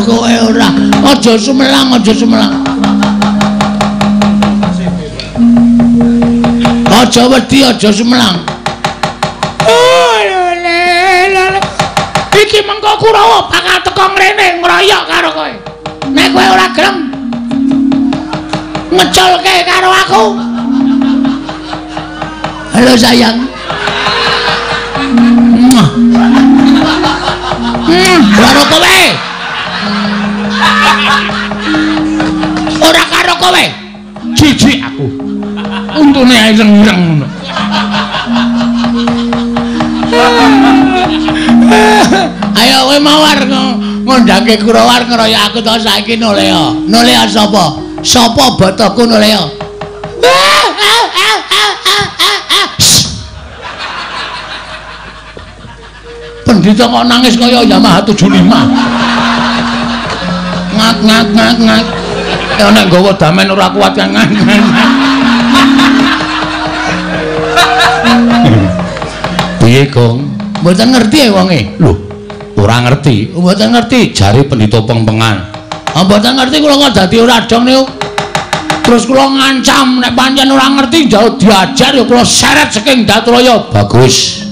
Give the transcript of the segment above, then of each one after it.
kowe ora. Aja sumelang, aja sumelang. Aja wedi, aja sumelang. Iki mengko Kurawa bakal teko mrene ngroyok karo kowe. Nek kowe ora gelem ngeculke karo aku. Halo sayang. Karo kowe. Ora karo kowe. Jijik aku. Untune ae ireng-ireng ngono. Ayo kowe mawar ngondhake Kurawar ngeroyok aku to saiki Nolea. Nolea sapa? Sapa botoku Nolea? Pendhita kok nangis kaya Yamaha 75. Ngat. Ya nek nggawa damen ora kuat kan. Piye, Gong? Mboten ngerti wonge. Lho, ora ngerti. Mboten ngerti jare pendhita pengpengan. Mboten ngerti kula kok dadi ora dong niku. Terus kula ngancam nek pancen ora ngerti jauh diajar ya kula seret saking Datraya. Bagus.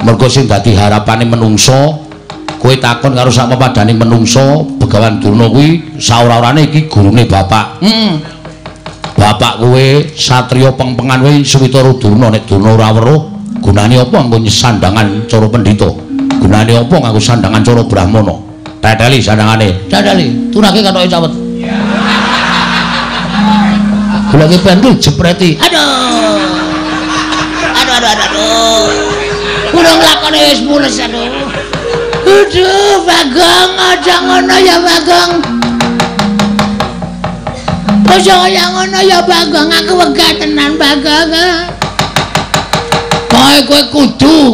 Mergo sing dadi harapane menungso, kowe takon karo sak pepadane menungso, Begawan Durna kuwi saora-orane iki gurune bapak. Bapak kowe satriya pengpengan kowe Suwitara Durna nek Durna ora weruh, gunane apa nggo sandangan cara pendhita? Gunane apa nganggo sandangan cara Brahmana? Teteli sandangane. Teteli, turake katoke cawet. Gulake pentul jepreti. Aduh. Kudu nglakone wis mules aduh. Aduh, Bagong, aja ngono ya Bagong. Aja kaya ngono ya Bagong, aku wegah tenan Bagong. Kowe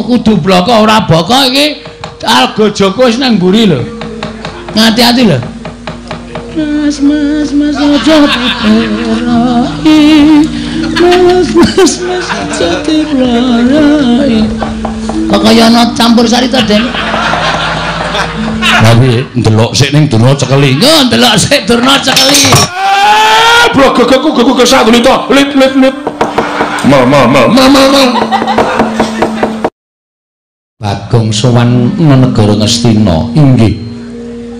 kudu bloko ora boko iki alga Joko wis nang mburi lho. Ngati-ati lho. Mas aja diperai. Mas aja diperai. Kok kaya ana campur sari to, Den? Tapi ndelok sik ning Durna cekeli. Yo ndelok sik Durna cekeli. Blogogku kesangguling to. Lit. Mal. Bagong sowan negara Ngastina. Inggih.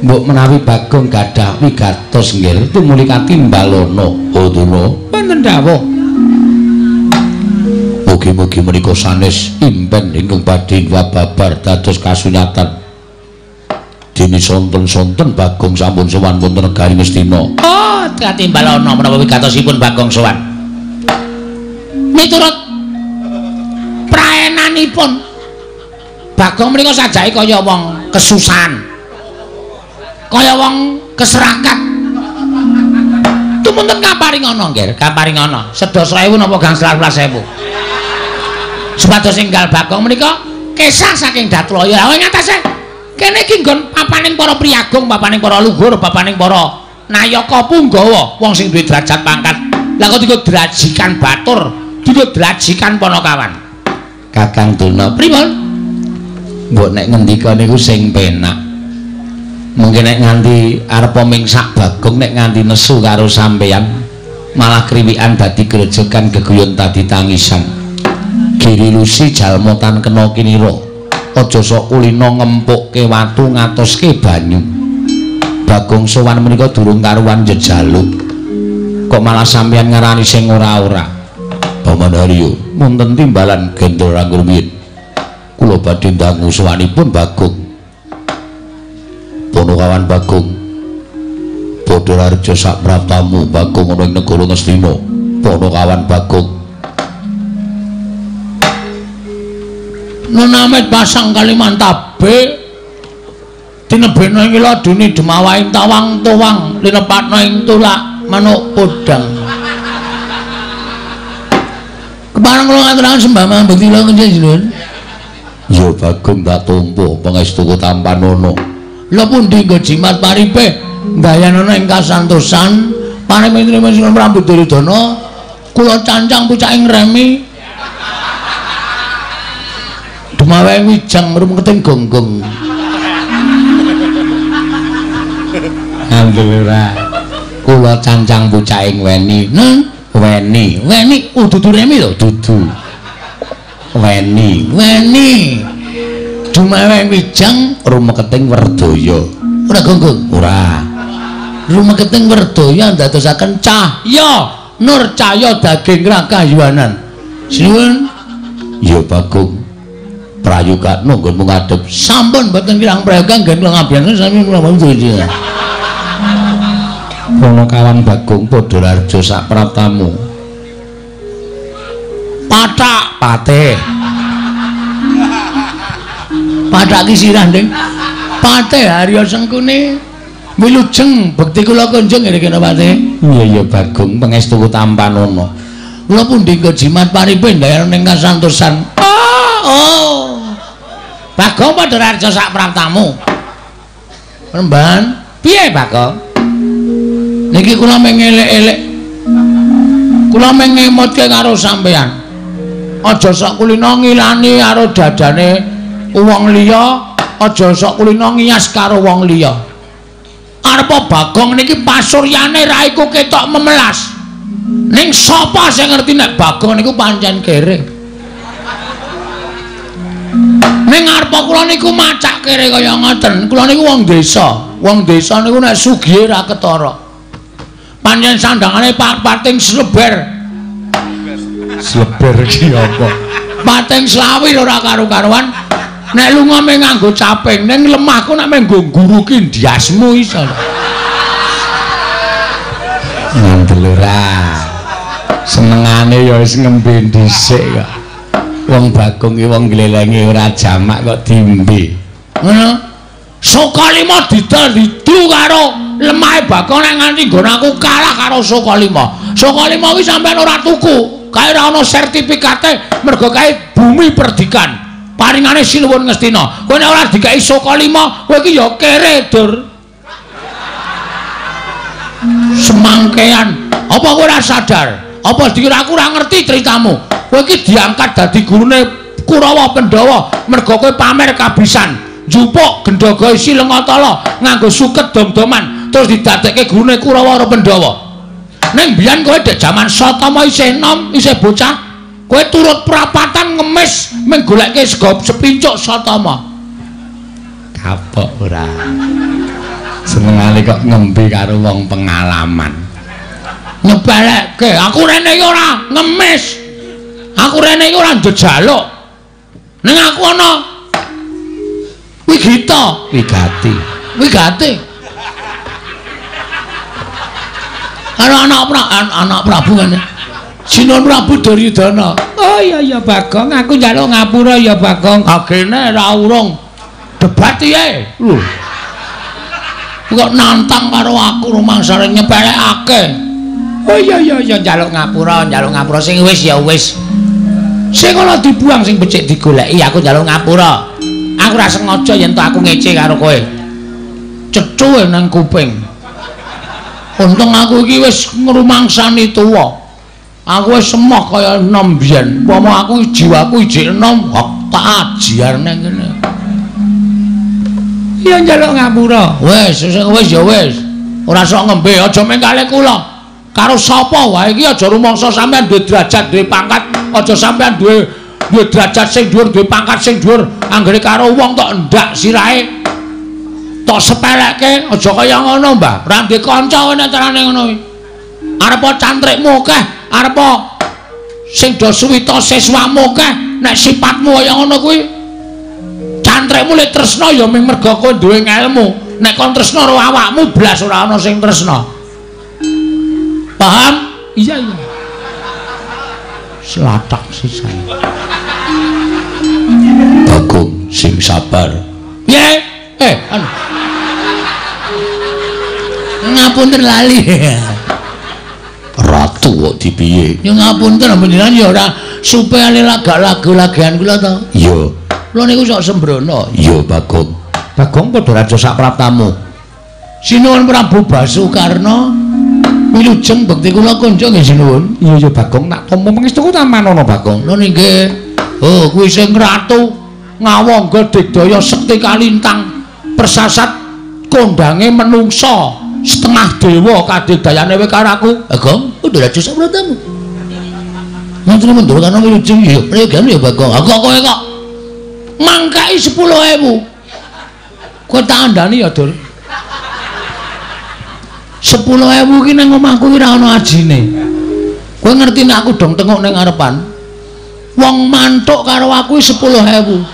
Mbok menawi Bagong gadah wigatos nggih tumuli katimbalana. Oh Durna. Wonten dawuh. Mugi-mugi menika sanes impen ingkang badhe wababar dados kasunyatan. Dene sonten-sonten Bagong sampun sowan wonten negari Ngastina. Oh, katimbalana menawa wigatosipun Bagong sowan. Miturut praenanipun Bagong menika sajake kaya wong kesusahan. Kaya wong keserakat. Tumunten kaparingana nggih, kaparingana. Sedasa ewu napa gangsal 12.000. Supados enggal Bagong menika kesah saking Datraya. Awe ngatasé kene iki nggon papaning para priyagung, papaning para luhur, papaning para nayaka punggawa, wong sing duwe derajat pangkat. Lah kok diku drajikan batur, diku drajikan Panakawan. Kakang Durna, pripun? Mbok nek ngendika niku sing penak. Mungkin nek nganti arep mingsak Bagong nek nganti nesu karo sampeyan malah kriwikan dadi grejekan geguyon tadi tangisan. Giri lusi jalma tan kena kinira. Aja sok kulina ngempukke watu ngatoske banyu. Bagong sowan menika durung karuan jejaluk. Kok malah sampeyan ngarani sing ora-ora. Paman Haryo, wonten timbalan gendol anggur rumiyin. Kula badhe ndangu sowanipun Bagong. Panakawan Bagong. Padha raja sak praptamu Bagong ana ing negara Ngastina. Panakawan Bagong. Nonamet pasang Kalimantabe tinebena ing ladune demawaing tawang-tawang linepatna ing tulak manuk podang. Kepareng kula ngaturaken sembah mambet kula njenengan. Ya Bagong tak tampa pangestuku tampanono. Lha pundi nggo jimat paripe ndayanana ing kasantosan panemene sing rambut Duryudana kula cancang pucaking remi. Dumawe wijang rumketing gonggong. Ngandel kula cancang pucaking weni. Weni dudu remi lho, dudu. Weni. Dumaweng wijang rumeketing Werdaya. Ora gonggung, ora. Rumeketing Werdaya ndadosaken cahya nur cahya daging rakayuanan. Sinuwun. Ya Bagong. Prayoga nunggu ngadep sampun mboten kirang prayoga nggih kula ngabiyen sami kula mboten. Ana kawan Bagong padha larjo sak pratamu. Pathak patih. Pathak ki sirah Nding. Patih Harya Sengkune. Wilujeng bekti kula kunjung ngene kene patih. Iya Bagong pangestu tampan ana. Kula pundi kok jimat paripe ndayar ning kasantosan. Oh. Bagong padha larjo sak pratamu. Remban, piye Bagong? Niki kula mengelek-elek. Kula mengemotke karo sampean. Aja sok kulino ngilani karo dadane wong liya, aja sok kulino ngias karo wong liya. Arepa Bagong niki pasuryane ra iku ketok memelas. Ning sapa sing ngerti nek Bagong niku pancen kere. Ning arepa kula niku macak kere kaya ngoten. Kula niku wong desa. Wong desa niku nek sugih ra ketara. Pancen sandangane pating sleber. Sleber iki apa? Pating slawi ora karo-karuan. Nek lunga mung nganggo caping, ning lemahku nek menggo guru ki ndiasmu iso. Ngandel ora. Senengane ya wis ngembe dhisik kok. Wong Bagong ki wong glelengi ora jamak kok dimbe. Ngono. Sokalima didu karo lemahe Bagong nek nganti nggon aku kalah karo Sokalima. Sokalima ki sampean ora tuku. Kae ora ana sertifikate mergo kae bumi perdikan. Paringane Sinuwun Ngastina. Kowe nek ora dikai Sokalima, kowe iki ya kere, Dur. Semangkean. Apa kowe ora sadar? Apa dikira aku ora ngerti ceritamu? Kowe iki diangkat dadi gurune Kurawa Pandhawa mergo kowe pamer kabisan. Njupuk Gendhaga isi Lengatala nganggo suket dom-doman terus didadekke gurune Kurawa Pandhawa. Ning biyen kowe dek jaman Satama isih enom, isih bocah, kowe turut prapatan ngemis mung goleke sego sepincuk Satama. Kapok ora. Senengane kok ngembe karo wong pengalaman. Nyepelekke, aku rene iki ora ngemis. Aku rene iki ora njejaluk. Ning aku ana wigati. Anak Prabu kan. Sinuwun Prabu Duryudana. Oh iya Bagong, aku njaluk ngapura ya Bagong. Agene ra urung debat piye? Lho. Kok nantang karo aku rumangsane nyepelekake. Oh iya njaluk ngapura sing wis ya wis. Sing ana dibuang sing becik digoleki aku njaluk ngapura. Aku ora sengaja yen to aku ngece karo kowe. Cethu nang kuping. Untung aku iki wis ngrumangsani tuwa. Aku wis semoh kaya enom biyen. Upama aku jiwaku ijik enom, tak ajiar nang kene. Ya njaluk ngapura. Wis ya wis. Ora sok ngembe, aja mengkale kula. Karo sapa wae iki aja rumangsa sampean duwe derajat, duwe pangkat, aja sampean duwe derajat sing dhuwur, duwe pangkat sing dhuwur, anggere karo wong tok ndak sirahe. Tok sepelekke aja kaya ngono, Mbah. Ra ndek kanca nek carane ngono kuwi. Arepa cantrikmu akeh, arepa sing do suwita siswamu akeh, nek sifatmu kaya ngono kuwi. Cantrikmu lek tresna ya mung mergo kowe duwe ilmu. Nek kon tresna karo awakmu blas ora ana sing tresna. Paham? Iya. Slatak sisan. Bagong sing sabar. Piye? Ngapunten lali. Ratu kok dipiye? Ya ngapunten panjenengan ya ora supe ale lagu-lagian kula to. Iya. Kula niku sok sembrono. Iya, Bagong. Bagong padha raja sak praptamu. Sinuwun Prabu Basukarna. Wilujeng bekti kula kunjung nggih sinuwun. Iya Bagong, tak tampa pangestu tamanono Bagong. Lho nggih. Oh, kuwi sing ratu ngawangga digdaya sekti kalintang persasat kondange menungsa setengah dewa kadigdayane kowe karo aku. Bagong, udah laju sak pratamu. Mantri mundur kan iki jeng ya. Pregane ya Bagong. Aku kowe kok mangkai 10.000. Kowe tak andani ya, Dur. 10.000 ki nang omahku ki ora ana ajine. Kowe ngerti nek aku dong tengok ning ngarepan. Wong mantuk karo aku 10.000.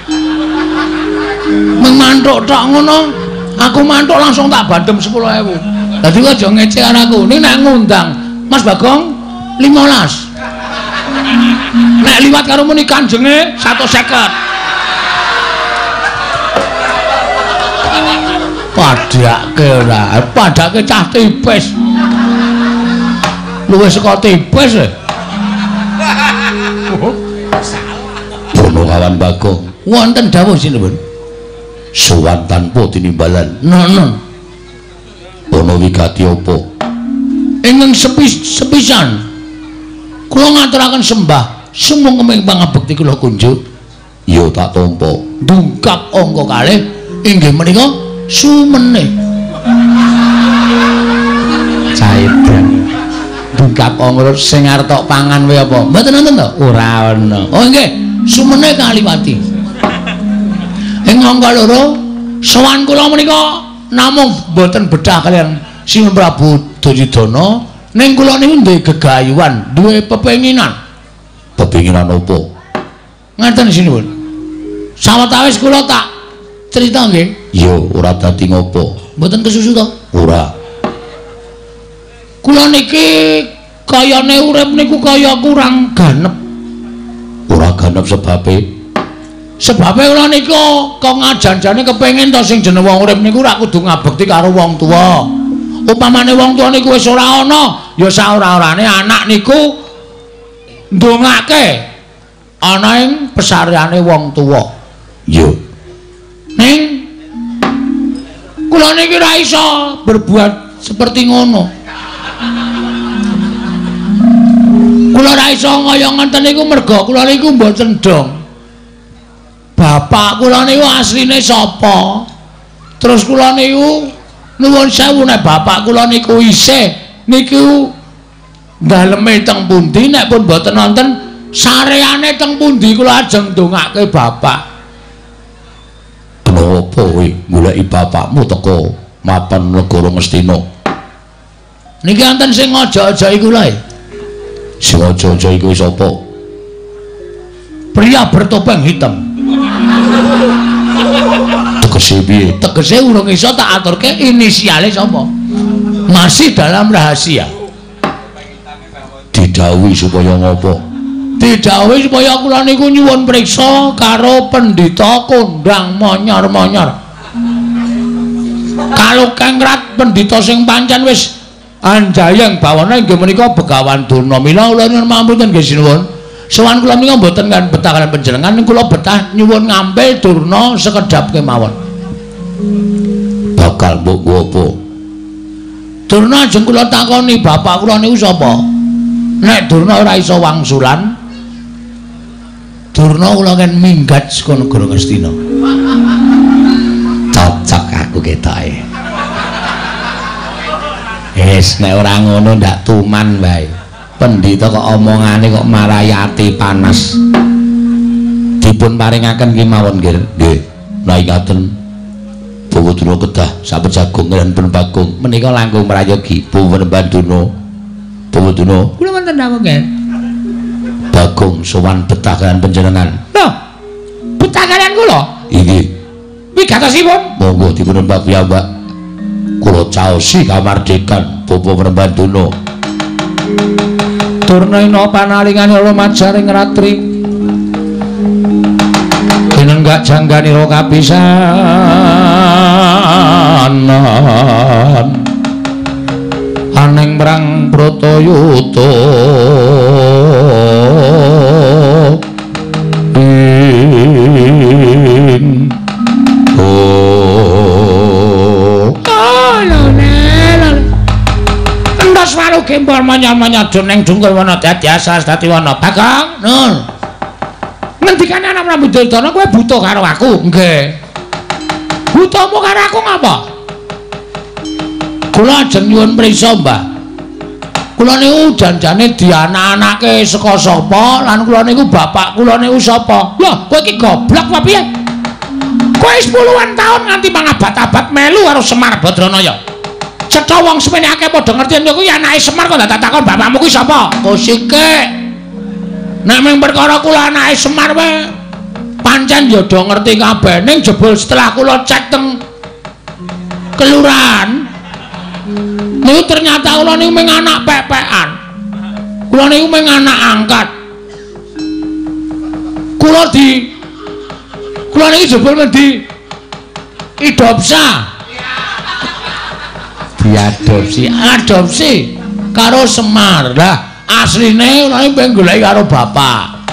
Mengantuk tok ngono, aku mantuk langsung tak bandem 10.000. Dadi kowe aja ngecek karo aku. Ning nek ngundang Mas Bagong 15. Nek liwat karo muni kanjenge 150. Padake ora, padake cah tipis. Luwih saka tipis. Bono kawan Bagong, wonten dawuh sinten? Sowan tanpa tinimbalan. Nono. Bono wigati apa? Ingkang sepisan kula ngaturaken sembah sumung kemeng pangabekti kula kunjuk. Ya tak tampa. Dungkap angka kalih inggih menika sumene. Caedan. Dungkap angka sing arep tok pangan wae apa? Mboten nonton to? Ora ana. Oh nggih, sumene kaliwati. Ing angka loro sowan kula menika namung boten bedah kalian Sinten Prabu Duryudana ning kula niku nduwe gegayuhan, duwe pepenginan. Pepenginan apa? Ngaten sinipun. Sawetawis kula tak crita nggih. Ya, ora dadi ngopo. Mboten kesusu to? Ora. Kula niki kayane urip niku kaya kurang ganep. Ora ganep sebabe? Sebabe kula niku kok ngajanjane kepengin to sing jeneng wong urip niku ora kudu ngabekti karo wong tuwa. Upamane wong tuwa niku wis ora ana, ya saora-orane anak niku ndongake ana ing pesareane wong tuwa. Iya. Ning kula niki ora iso berbuat seperti ngono. Kula ora iso kaya ngoten niku merga kula niku mboten dong. Bapak kula niku asline sapa? Terus kula niku nuwun sewu nek bapak kula niku isih niku daleme teng pundi nek pun mboten wonten sareane teng pundi kula ajeng ndongake bapak. Kenapa kowe goleki bapakmu teko mapan negara Ngastina? Niki wonten sing aja-aja iku lho. Sing aja-aja iku sapa? Pria bertopeng hitam. Tegese piye? Tegese urung iso tak aturke inisiale sapa? Masih dalam rahasia. Didhawuhi supaya ngopo? Didhawuhi supaya kula niku nyuwun priksa karo Pendhita Kondang Monyor-monyor. Kalau kengrat pendhita sing pancen wis anjayeng bawana inggih menika Begawan Durna. Mila kula nyuwun pamunten nggih sinuwun. Sowan kula menika mboten kan betah kaliyan panjenengan, kula betah nyuwun ngambil Durna sekedhap kemawon. Bakal mbok apa? Durna ajeng kula takoni bapak kula niku sapa? Nek Durna ora iso wangsulan, Durna kula kan minggat saka negara Ngastina. Cocok aku ketoke. Wis nek ora ngono ndak tuman wae. Pendhita kok omongane kok marayati panas. Dipun paringaken ki mawon nggih. Nggih. Nah ingaten Bawaduna kedah sampun jagung lan pun Bagong menika langkung mrayogi Bawaduna. Bawaduna. Kula wonten dawuh nggih. Bagong sowan betah kaliyan panjenengan. Lho. Betah kaliyan kula? Inggih. Wigatosipun? Monggo dipun mbak piyambak. Kula caosi kamardikan Bapak Bawaduna. Durna panalingane lumajaring ratri jenenggak jangganira kapisanan aning mrang Bratayuda Kempar manyar-manyar ning dungkul wana dadi asal dadi wana Bagong nun ngendikane anak Prabu Duryudana kowe buta karo aku nggih butamu karo aku ngapa Kula ajeng nyuwun prisa, Mbah. Kula niku janjane dianak-anake saka sapa lan kula niku bapak kula niku sapa? Lho, kowe iki goblok apa piye? Kowe wis puluhan taun nganti mangabad-abad melu karo Semar Badranaya. Cetha wong semene akeh padha ngerti yen kuwi anake Semar kok ndak takon bapakmu kuwi sapa? Kosike. Nek mung perkara kula anake Semar wae pancen ya do ngerti kabeh ning jebul setelah kula cek teng kelurahan niku ternyata kula niku mung anak pepekan. Kula niku mung anak angkat. Kula niki jebul di adopsi karo Semar. Lah asline kula niki pengen goleki karo bapak.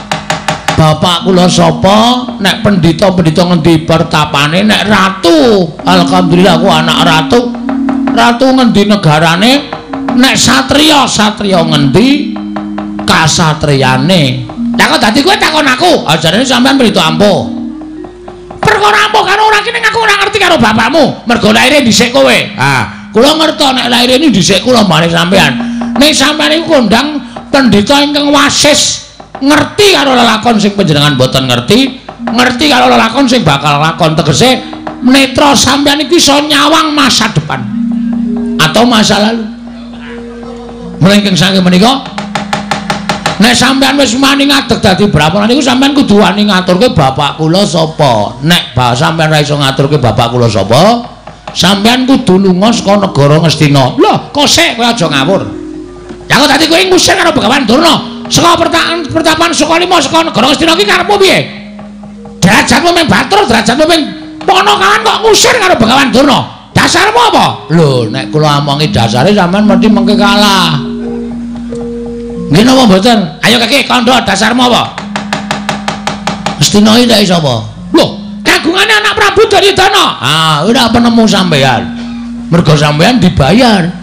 Bapak kula sapa? Nek pendhita-pendhita ngendi pertapane, nek ratu. Alhamdulillah aku anak ratu. Ratu ngendi negarane? Nek satriya, satriya ngendi kasatriyane. Lah kok dadi kowe takon aku? Ajarane sampean pendhita ampuh. Perkara ampuh karo ora kene aku ora ngerti karo bapakmu. Mergo laire dhisik kowe. Ah, kula ngerti nek laire ini dhisik kula marang sampean. Nek sampean iku kondang pendhita ingkang wasis ngerti karo lelakon sing panjenengan boten ngerti karo lelakon sing bakal lakon tegese netra sampeyan iki iso nyawang masa depan atau masa lalu. Mlengking saking menika nek sampeyan wis wani ngadeg dadi brahmana niku sampeyan kudu wani ngaturke bapak kula sapa. Nek sampeyan ora iso ngaturke bapak kula sapa, sampeyan kudu lunga saka negara Ngastina. Lho, kosek kowe aja ngawur. Lah kok dadi kowe ngusir karo Begawan Durna? Saka pertapan Sukalima saka negara Ngastina iki karepmu piye? Derajatmu mung batur, derajatmu mung ponokawan kok ngusir karo Begawan Durna. Dasarmu apa? Lho, nek kula omongi dasare sampean mesti mengke kalah. Nggih napa mboten? Ayo Kakek, kandha dasarmu apa? Ngastina iki ndek sapa? Lho, kagungane anak Prabu Duryudana. Ah, ora penemu sampean. Mergo sampean dibayar.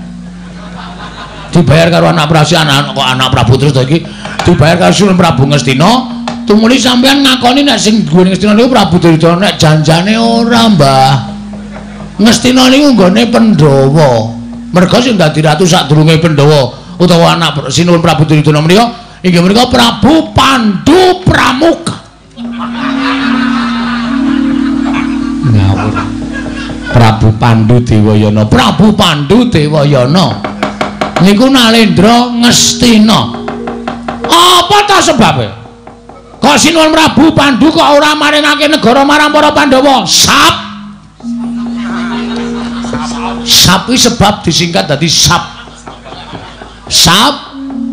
Dibayar karo anak Prabu terus iki dibayar karo Sunan Prabu Ngastina tumuli sampean ngakoni nek sing nggone Ngastina niku Prabu Duryudana nek janjane ora Mbah. Ngastina niku nggone Pandhawa. Merga sing dadi ratu sadurunge Pandhawa utawa anak Sinuwun Prabu Duryudana menika inggih menika Prabu Pandhu Pramuka. Ngawur. Prabu Pandhu Dewayana, Prabu Pandhu Dewayana. Niku Nalendra Ngastina. Apa ta sebabe? Kok Sinuwun Prabu Pandhu kok ora maringake negara marang para Pandhawa? Sap kuwi sebab disingkat dadi Sap.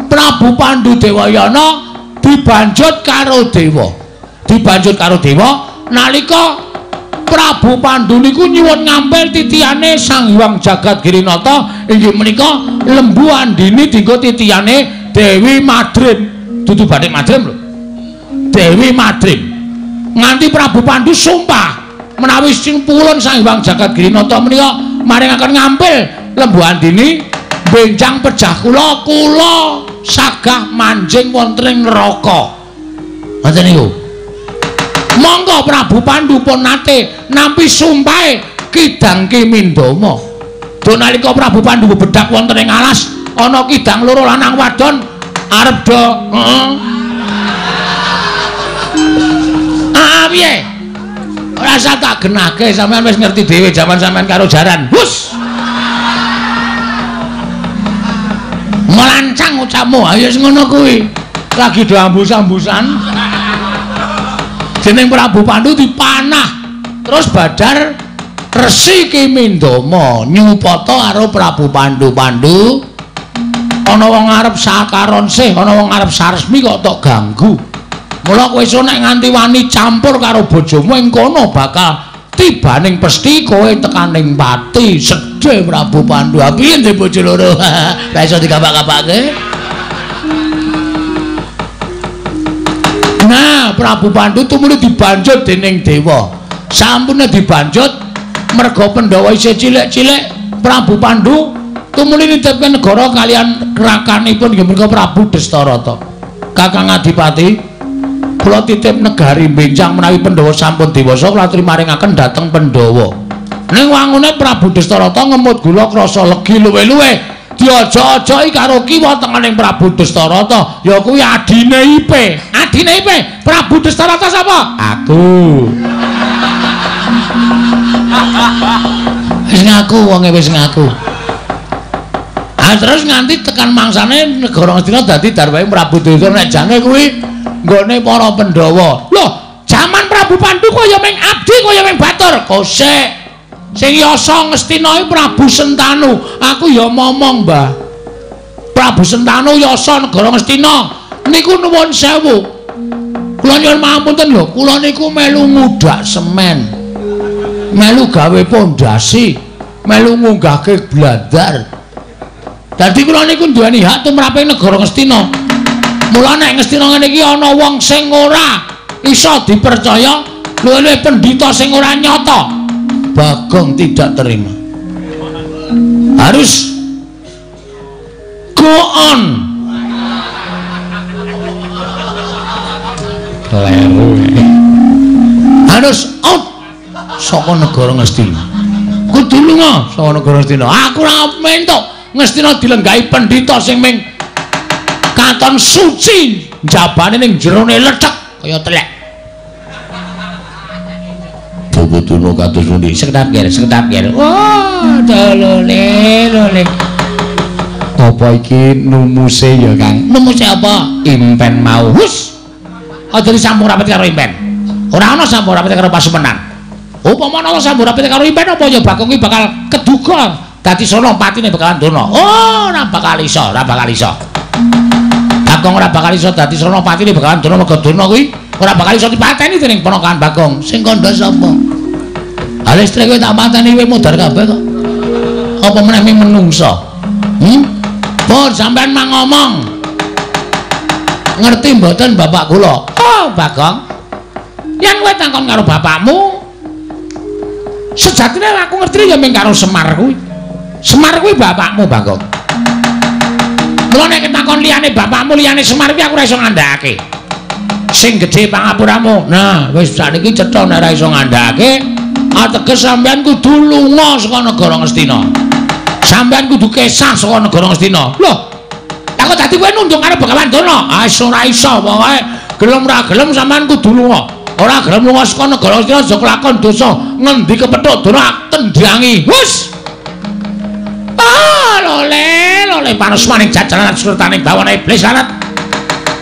Prabu Pandhu Dewayana dibanjut karo dewa. Nalika Prabu Pandhu niku nyuwun ngampil titiyane Sang Hyang Jagat Girinata inggih menika Lembu Andini dinggo titiyane Dewi Madrim. Dudu Bathik Madrim lho. Dewi Madrim. Nganti Prabu Pandhu sumpah menawi sing pulun Sang Hyang Jagat Girinata menika maringaken ngampil Lembu Andini benjang pejah kula sagah manjing wonten ing neraka. Ngoten niku. Monggo Prabu Pandhu pun nate nampi sumpahe Kidang Kimindama. Do nalika Prabu Pandhu bedak wonten ing alas ana kidang loro lanang wadon arep do piye? Ora usah tak genahke, sampean wis ngerti dhewe jaman sampean karo jaran. Hus. Melancang ucapmu, ayo wis ngono kuwi. Lagi do ambus-ambusan. Jeneng Prabu Pandhu dipanah terus badar Resi Kimindama nyupata karo Prabu Pandhu. Ana wong arep sakaron sih, ana wong arep saresmi kok tok ganggu. Mula kowe iso nek nganti wani campur karo bojomu ing kono bakal tibaning pesti kowe tekaning pati. Sedhe Prabu Pandhu. Piye ndek bojo loro? Lah iso dikabak-kabake. Nah, Prabu Pandhu tumuli dibanjut dening dewa. Sampune dibanjut merga Pandhawa isih cilik-cilik, Prabu Pandhu tumuli nitipke negara kalian rakanipun inggih menika Prabu Dastarata. Kakang Adipati, kula titip negari benjang menawi Pandhawa sampun dewasa kula aturi maringaken dhateng Pandhawa. Ning wangune Prabu Dastarata ngemut gula krasa legi luwe-luwe. Diojo-ojoki karo kiwa tengening Prabu Dastarata, ya kuwi adine Ipe. Adine Ipe, Prabu Dastarata sapa? Aku. Wis ngaku wonge wis ngaku. Terus nganti tekan mangsane negara Ngastina dadi darwahe Prabu Dastarata nek jange kuwi nggone para Pandhawa. Loh, jaman Prabu Pandhu kaya ming abdi kaya ming batur. Kosek. Sing yasa Ngastina iki Prabu Sentanu. Aku ya momong, Mbah. Prabu Sentanu yasa negara Ngastina. Niku nuwun sewu. Kula nyuwun pangapunten lho, kula niku melu ngudak semen. Melu gawe pondasi, melu ngunggahke blandar. Dadi kula niku duweni hak tumraping negara Ngastina. Mula nek Ngastina ngene iki ana wong sing ora iso dipercaya, luwih pendhita sing ora nyata. Bagong tidak terima. Harus go on. Kleru. Harus out saka negara Ngastina. Kudu lunga saka negara Ngastina. Aku ora mentok Ngastina dilenggahi pendhita sing ming katon suci, jabane ning jerone lecek kaya telek. Butuno kados pundi? Sekedap ger. Oh, lole. Apa iki numuse ya, Kang? Numuse apa? Impen mau. Hus. Aja disambung rapet karo impen. Ora ana sambung rapet karo Pasumenan. Upama ana sambung rapet karo impen apa ya Bagong iki bakal keduga dadi Sonopatine bakalan dono. Oh, ora bakal iso. Bagong ora bakal iso dadi Sonopatine bakalan dono mergo dono kuwi ora bakal iso dipateni dening ponakan Bagong. Sing kandha sapa? Listrik kowe tak mateni kowe mudhar kabeh kok. Apa meneh menungso? Pun sampean mang ngomong. Ngerti mboten bapak kula? Oh, Bagong. Yen kowe takon karo bapakmu, sejatine aku ngerti ya mung karo Semar kuwi. Semar kuwi bapakmu, Bagong. Mula nek takon liyane bapakmu liyane Semar kuwi aku ora iso ngandhakake. Sing gedhe pangapuramu. Nah, wis sakniki cetha nek ora iso ngandhakake. Ateges sampean kudu lunga saka negara Ngastina. Sampean kudu kesah saka negara Ngastina. Loh. Lah kok dadi kowe nunduk karo Begawan Dana? Ah ora iso pokoke. Gelem ora gelem sampean kudu lunga. Ora gelem lunga saka negara Ngastina aja kelakon dosa. Ngendi kepethuk Dana tendhangi. Wus. Ah, lole panos maning jajaran surtaning bawana iblis lanat.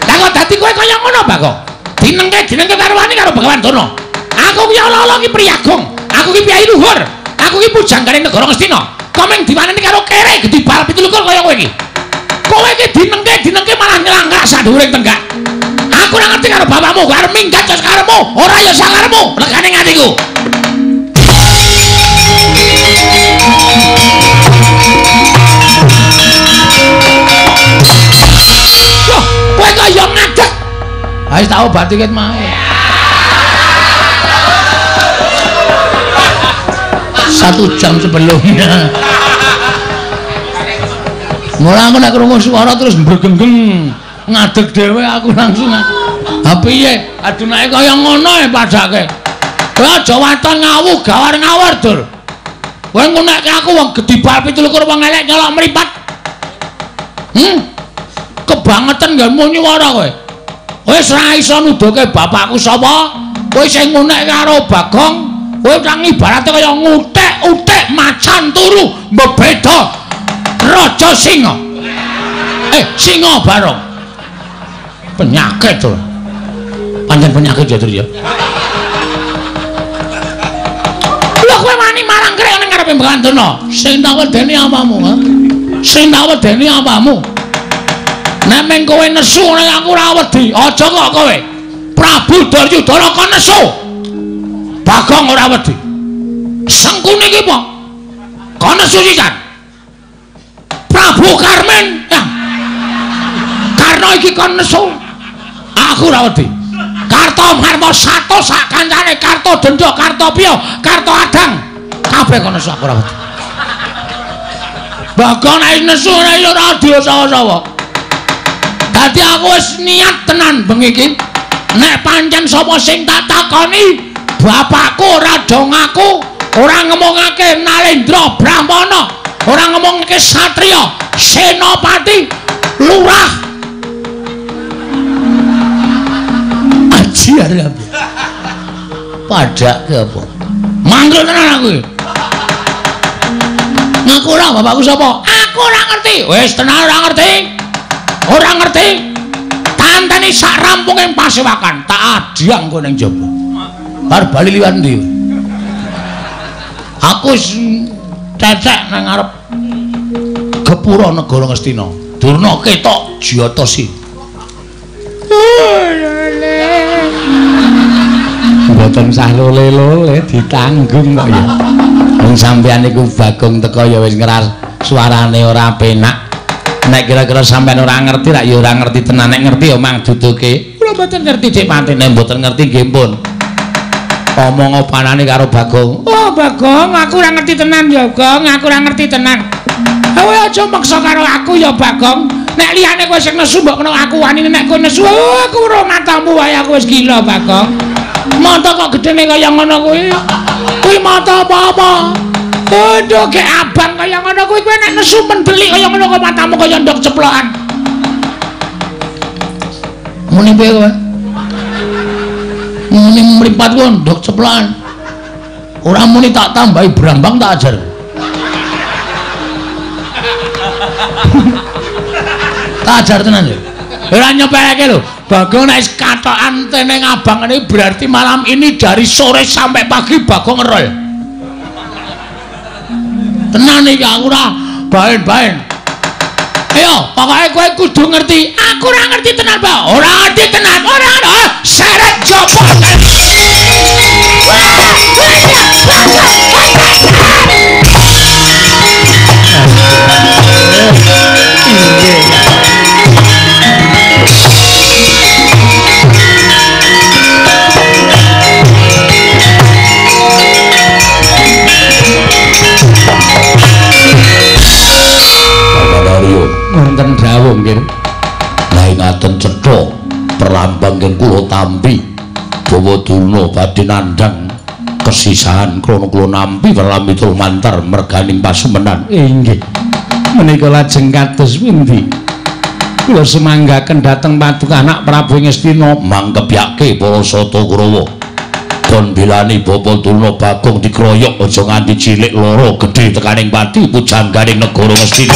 Lah kok dadi kowe kaya ngono, Bagong? Dinengke karo wani karo Begawan Dana. Aku ki ala-ala ki priyagung. Aku ki piyai luhur. Aku ki pujanggane negara Ngastina. Kok meng diwaneni karo kere gedhi bal 17 kaya kowe iki. Kowe iki dinengke malah nyelangkak sadhuwuring tenggak. Aku ora ngerti karo bapakmu, karo minggat karepmu, ora ya sakarepmu. Legane ngatiku. Wah, kowe kaya ngadeg. Wis tak obati ket mae. 1 jam sebelumnya. Mula aku nek krungu swara terus bergenggeng ngadeg dhewe aku langsung. Ha piye? Adunake kaya ngono e padake. Kowe aja waton ngawu gawar-ngawur, Dur. Kowe ngunekke aku wong gedhi bal 17 wong elek nyolok mripat. Kebangetan nggonmu nyuwara kowe. Wis ora iso nuduhke bapakku sapa? Kowe sing ngunek karo Bagong, kowe nang ibarate kaya ngutek-utek macan turu mbeda raja singa. Singa barong. Penyakit to. Pancen penyakit ya, Dur ya. Lho kowe wani marang krek ning ngarepe Begawan Dana. Sing tak wedeni apamu, ha? Sing tak wedeni apamu? Nek meng kowe nesu nek aku ora wedi, aja kok kowe. Prabu Duryudana kon nesu. Bagong ora wedi. Sengkune iki apa? Kon nesu sisan. Prabu Karmen, ya. Karna iki kon nesu. Aku ora wedi. Karta Marma Sato sak kancane, Karta Dendha, Karta Piya, Karta Adang. Kabeh kon nesu aku ora wedi. Bagong nek nesu ora dosa-dosa. Dadi aku wis niat tenan bengi iki nek pancen sapa sing tak takoni bapakku ora do ngaku ora ngomongake Nalendra Brahmana, ora ngomongake satriya, senopati, lurah. Aji arep apa? Padake apa? Manggil tenan aku. Ngaku ora bapakku sapa? Aku ora ngerti. Wis tenan ora ngerti. Ora ngerti. Tanteni sak rampunging pasewakan, tak adiang kowe ning jaba. Bar bali liwat ndi? Aku wis cecek nang ngarep Gepura negara Ngastina. Durna ketok Jatasi. Mboten sah lole-lole ditanggung kok ya. Wong sampeyan niku Bagong teko ya wis ngeras suarane ora penak. Nek kira-kira sampeyan ora ngerti rak ya ora ngerti tenan, nek ngerti ya mang duduke. Kula mboten ngerti Dik Patine, mboten ngerti nggih pun. Omong opanane karo Bagong. Oh Bagong, aku ora ngerti tenan ya, Gong, aku ora ngerti tenan. Kowe aja maksa karo aku ya Bagong. Nek liyane kowe sing nesu mbok kena aku wani, nek kowe nesu aku ora matamu wae aku wis gila Bagong. Mata kok gedene kaya ngono kuwi. Kuwi mata apa-apa? Aduh, gek abang kaya ngono kuwi kowe nek nesu mendelik kaya ngono kok matamu kaya ndok ceplokan. Muni piye kowe? Muni mripat ku ndok ceplokan. Ora muni tak tambahi brambang tak ajar. Tak ajar tenan lho. Ora nyepeleke lho. Bagong nek katokan teneng abang ini berarti malam ini dari sore sampai pagi Bagong ngerol. Tenan iki aku ora baen-baen. Ayo, pokoke kowe kudu ngerti. Aku ora ngerti tenan, Pak. Ora ngerti tenan. Ora seret jopo. Wonten dawuh nggih. Lah ngaten cetha perlambang ing kula tampi bawa Durna badhe nandhang kesisahan krana kula nampi Pramitya mantar merganing pasumenan. Inggih. Menika lajeng kados pundi? Kula semanggaken dhateng Paduka Anak Prabu Ngastina mangkebyake para Sata Kurawa. Kon bilani Bapa Durna Bagong dikroyok aja nganti cilik loro gedhe tekaning pati pujangganing negara Ngastina.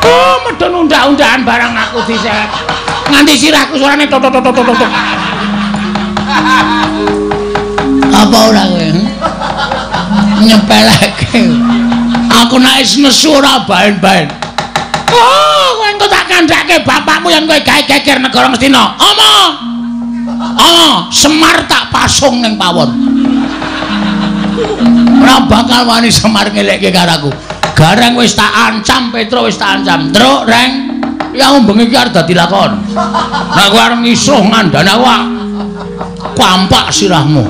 Oh, medhon undak-undakan barang aku diseret. Nganti sirahku suarane tok. Apa ora kowe? Nyepeleke. Aku nek wis nesu ora baen-baen. Oh, kowe engko tak kandhake bapakmu yen kowe gawe geger negara Ngastina. Omong. Semar tak pasung ning pawon. Ora bakal wani Semar ngelekke karo aku. Gareng wis tak ancam, Petro wis tak ancam. Truk, Reng. Ya bengi iki arep dadi lakon. Nek kowe arep ngisuh ngandhane awak. Kampak sirahmu.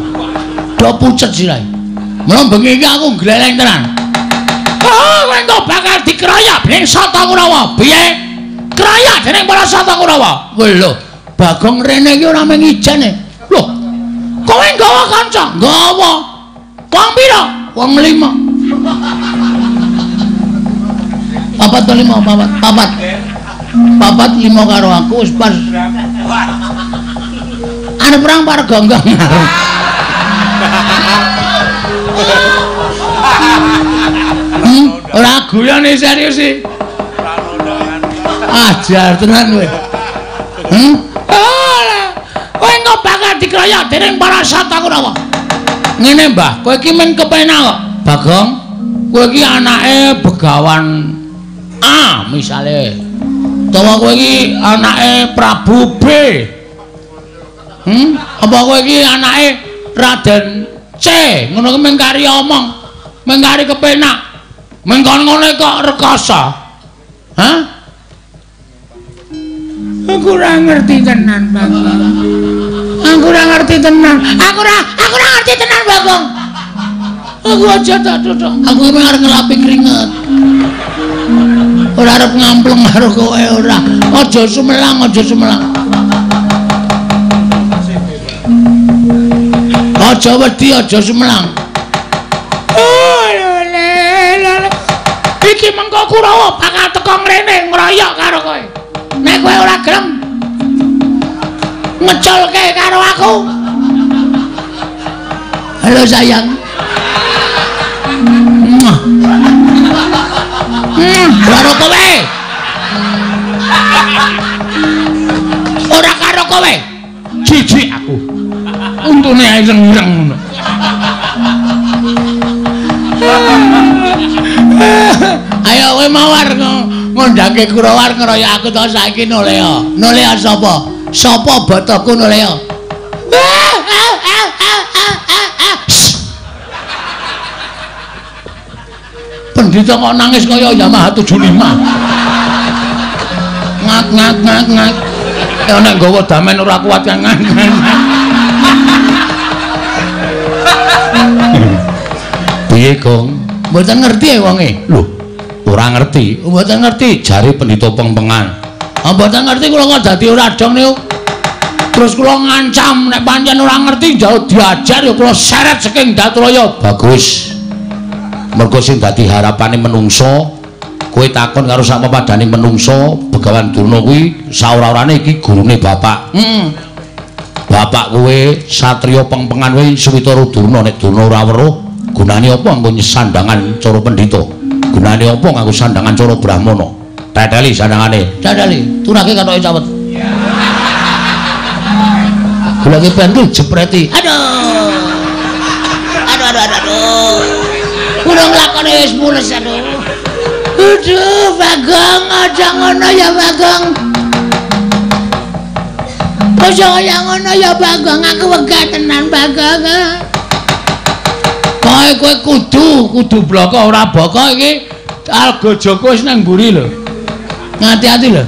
Do pucet sirahe. Mula bengi iki aku gleleng tenan. Oh, kowe engko bakal dikeroyok dening Sata Kurawa. Piye? Keroyok dening para Sata Kurawa. Weh lho, Bagong rene iki ora mung ijene. Lho. Kowe nggawa kanca? Nggawa. Wong pira? Wong 5. Papat 5 karo aku wis pas. Arep perang para gonggong. Ora guyone serius iki. Ajar tenan kowe. Kowe engko bakal diraya dening para Sata Kurawa. Ngene Mbah, kowe iki men kepenak kok. Bagong, kowe iki anake Begawan A misale. Utawa kowe iki anake Prabu B. Apa kowe iki anake Raden C. Ngono kuwi mengkari omong, mengkari kepenak. Mengkon ngene kok rekoso. Hah? Aku ora ngerti tenan, Bagong. Aku ora ngerti tenan. Aku ora ngerti tenan, Bagong. Aku aja tak duduk. Aku memang arep ngelapi keringet. Ora arep ngampleng karo kowe ora. Aja sumelang, aja sumelang. Aja wedi, aja sumelang. Iki mengko Kurawa bakal teko mrene ngroyok karo kowe. Nek kowe ora gelem ngeculke karo aku. Halo sayang. Karo kowe. Ora karo kowe. Jijik aku. Untune ae ireng-ireng ngono. Ayo kowe mawar ngundhake Kurawa ngeroyok aku to saiki Nolea. Nolea sapa? Sapa botoku Nolea? Pendhita kok nangis kaya Yamaha 75. Ngak. Ya nek nggawa damen ora kuat kan. Piye, Gong? Mboten ngerti ya wonge. Lho, ora ngerti. Mboten ngerti jare pendhita pengpengan. Mboten ngerti kula kok dadi ora dong niku. Terus kula ngancam nek pancen ora ngerti jauh diajar ya kula seret saking Datraya. Bagus. Mergo sing dadi harapane menungso, kowe takon karo sak pepadane menungso, Begawan Durna kuwi saora-orane iki gurune bapak. Bapak kowe satriya pengpengan kowe Suwitara Durna nek Durna ora weruh, gunane apa nggo sandangan cara pendhita? Gunane apa nganggo sandangan cara Brahmana? Teteli sandangane. Teteli, turake katoke cawet. Gulake bantul jepreti. Aduh. Kudu nglakone wis mules aduh. Aduh, Bagong, aja ngono ya Bagong. Aja kaya ngono ya Bagong, aku wegah tenan Bagong. Kowe kudu bloko ora boko iki Alga Joko wis nang mburi lho. Ngati-ati lho.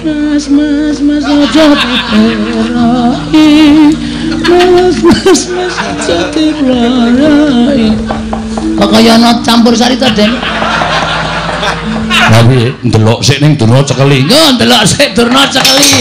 Mas aja diperai. Mas aja diperai. Kok kaya ana campur sari to, Den? Lah piye? Ndelok sik ning Durna cekeli. Yo ndelok sik Durna cekeli.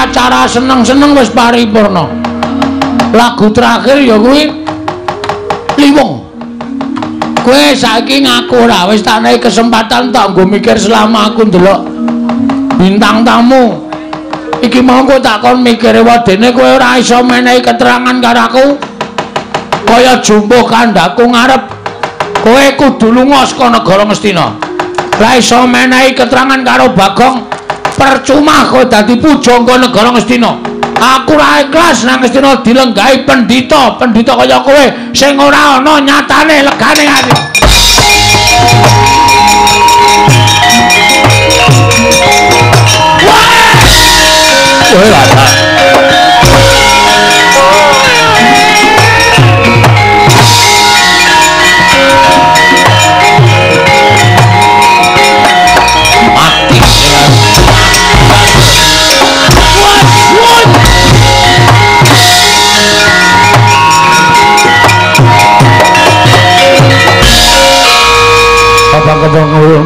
Acara seneng-seneng wis paripurna. Lagu terakhir ya kuwi Liwung. Kowe saiki ngaku ora wis tak nehi kesempatan tak nggo mikir selama aku ndelok bintang tamu. Iki mau kowe tak kon mikire wadene kowe ora iso menehi keterangan karo aku. Kaya jumbo kandhaku ngarep kowe kudu lunga saka negara Ngastina. Ora iso menehi keterangan karo Bagong. Percuma kowe dadi pujangga negara Ngastina. Aku ora ikhlas nang Ngastina dilenggahi pendhita kaya kowe sing ora ana nyatane legane ati. Kowe lha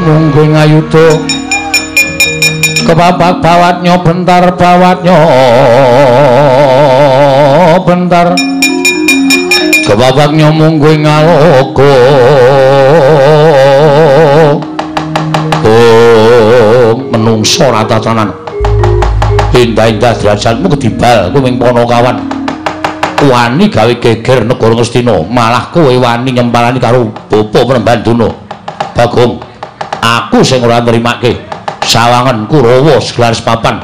mungguing ayuda kebapak bawatnya bentar kebabaknya mungguing ngalogo menungso ratatanan indah-indah derajatmu kedibal kowe ming Panakawan wani gawe geger negara Ngastina malah kowe wani nyempalani karo bapa Prembanduna. Bagong, aku sing ora nrimake sawangan Kurawa segelar papan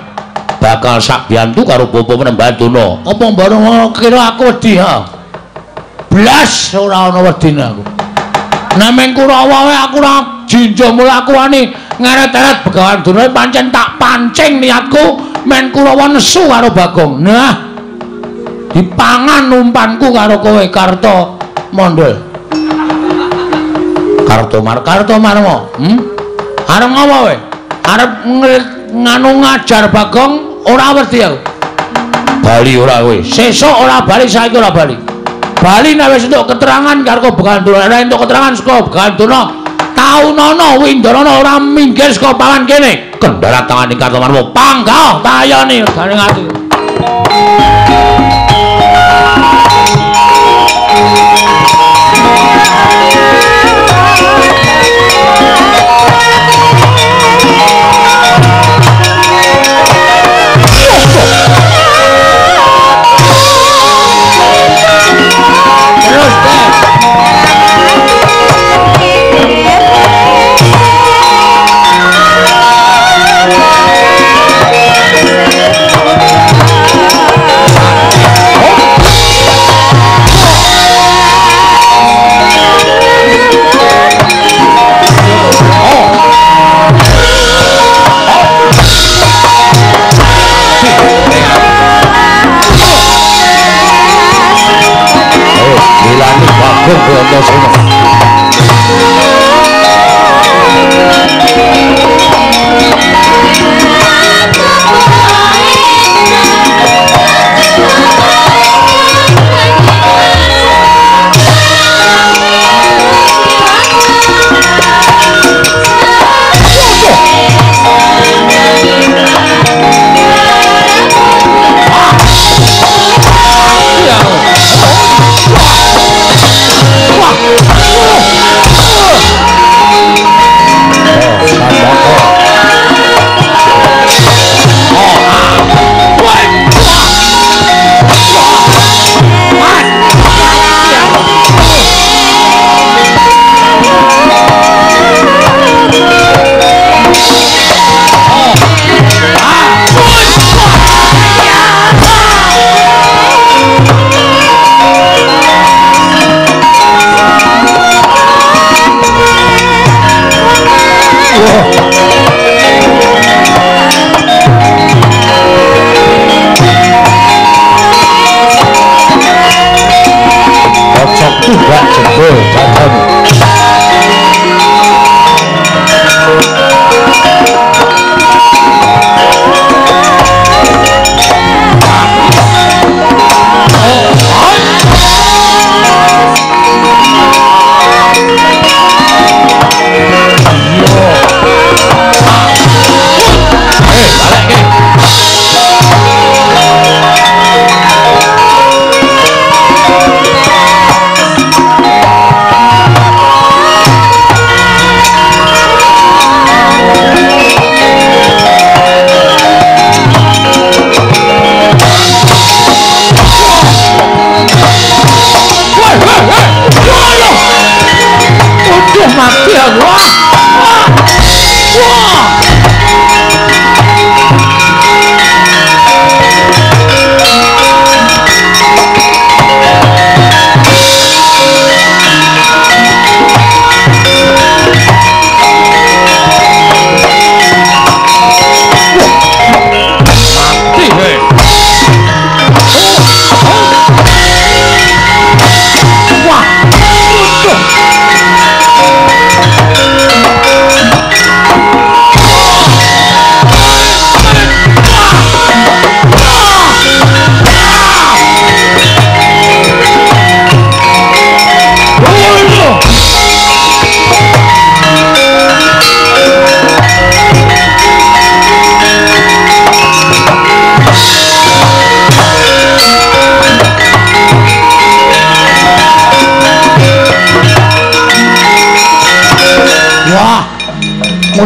bakal sak biyantu karo bapa Prembanduna. Apa bareng kira aku wedi ha? Blas ora ana wedine aku. Nek ming Kurawa wae aku ora jinjo mula aku wani ngeret-eret Begawan Durna pancen tak pancing niatku men Kurawa nesu karo Bagong. Nah, dipangan umpanku karo kowe Karta Mandha. Karto Marmo, arep ngapa kowe? Arep nganu ngajar Bagong ora wedi aku. Bali ora kowe. Sesuk ora bali, saiki ora bali. Bali nek wis entuk keterangan karo Begawan Durna, nek entuk keterangan saka Begawan Durna, taunana Windarana ora minggir saka pawan kene. Kendharat tanganing Karto Marmo, panggah tayani gane ati.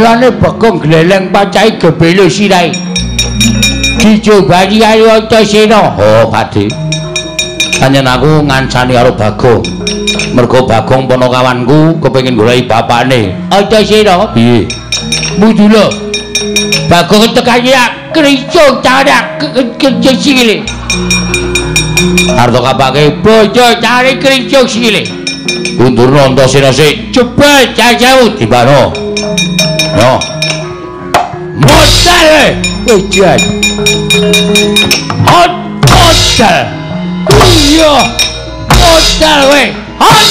Mulane Bagong gleleng pacai gebelo sirai. Dicobani ayo Antasena. Oh, Pakde. Panjen aku ngancani karo Bagong. Mergo Bagong ponokawanku kepengin goleki bapakne. Antasena piye? Mudula. Bagong tekani kricung cara sikile. Arto kapake bojo cari kricung sikile. Undurna Antasena sik cepet jajaut dibano. Yo. Modal ujian. Hot modal. Iya. Modal we. Hot.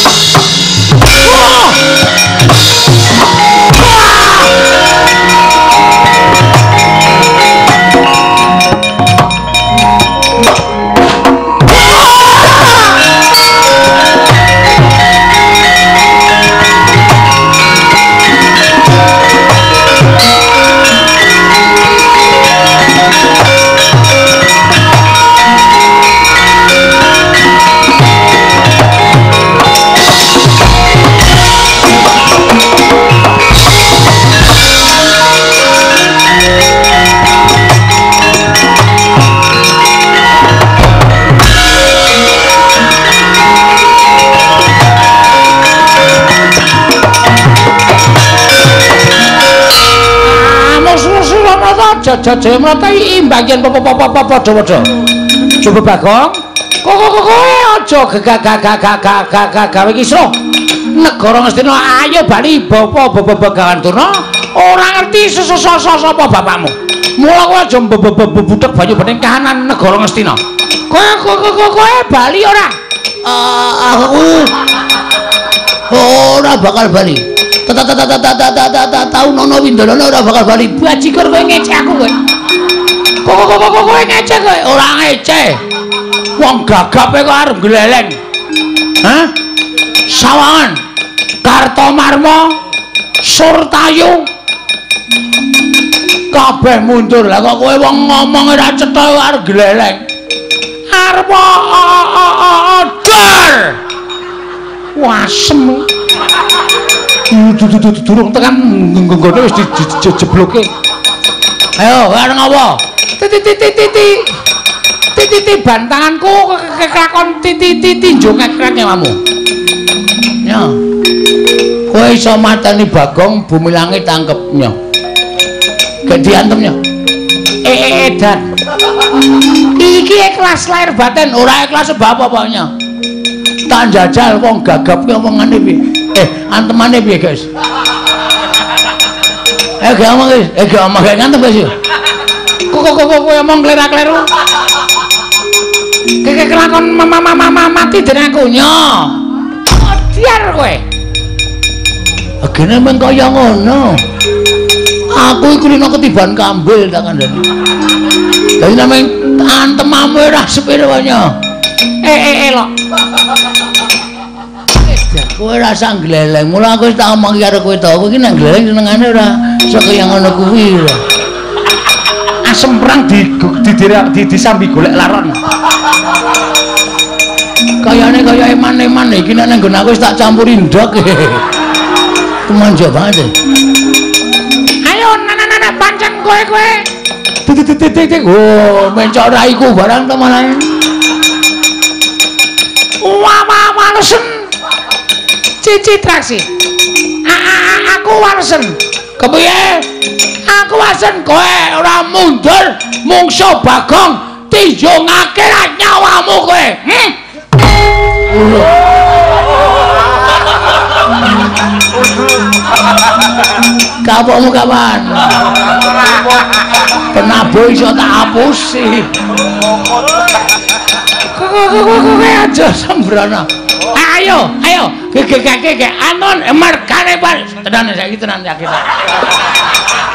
Jajah mlatai imbagian padha-padha. Coba Bagong. Kok aja gawe kisruh. Negara Ngastina ayo bali bapa begawan Durna. Ora ngerti sapa bapakmu. Mula kowe aja budhek banyu bening kahanan negara Ngastina. Kowe bali ora? Aku ora bakal bali. Tahu nono Windana ora bakal bali. Bajikur kowe ngecek aku kowe. Kok kowe ngecek kowe? Ora ngecek. Wong gagape kok arep gleleng. Hah? Sawangan. Kartomarma, Surtayu. Kabeh mundur. Lah kok kowe wong ngomong ora cetha arep gleleng. Arep odor. Wasem. Durung tekan nggone wis dijebloke. Ayo, arep ngopo? Titi bantanganku kekakon titi njongek-ngek kamu. Ya. Kowe iso mateni Bagong bumi langit tangkepnya. Gek diantemnya. Dan iki ikhlas lahir batin, ora ikhlas sebab apa-apanya. Tak jajal wong gagap ki omongane piye? Antemane piye, guys? Gak omong, guys. Gak omong gak ngantem, guys. Kok omong klerak-kleru. Kek kelakon mati dening aku nyo. Odiar kowe. Agene meng kaya ngono. Aku iku rino ketiban kambil tak kandhani. Dadi nameng antemamu ora sepiro wae nyo. Lho. Kowe rasa gleleng, mula aku wis tak omong karo kowe to, kowe iki nang gleleng senengane ora iso kaya ngono kuwi. Asem perang disambi golek laron. Kayane kaya eman-eman iki nek nang nggon aku wis tak campuri ndok. Temanjo banget. Ayo nana pancen kowe. Titik. Oh, mencok raiku barang temanane. Wah, walesen. Cici traksi. Aku walesen. Kepiye? Aku walesen kowe ora mundur mungsuh Bagong tijungake nyawamu kowe. Kapokmu kapan? Penabuh iso tak hapusi. Kowe aja sembrono. Ayo. Gek anon mergane tenan saiki tenan yakin.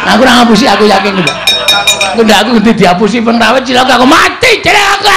Aku ora ngapusi aku yakin iki. Ndak aku ngendi dihapusi pengrawit cilaka aku mati jere aku.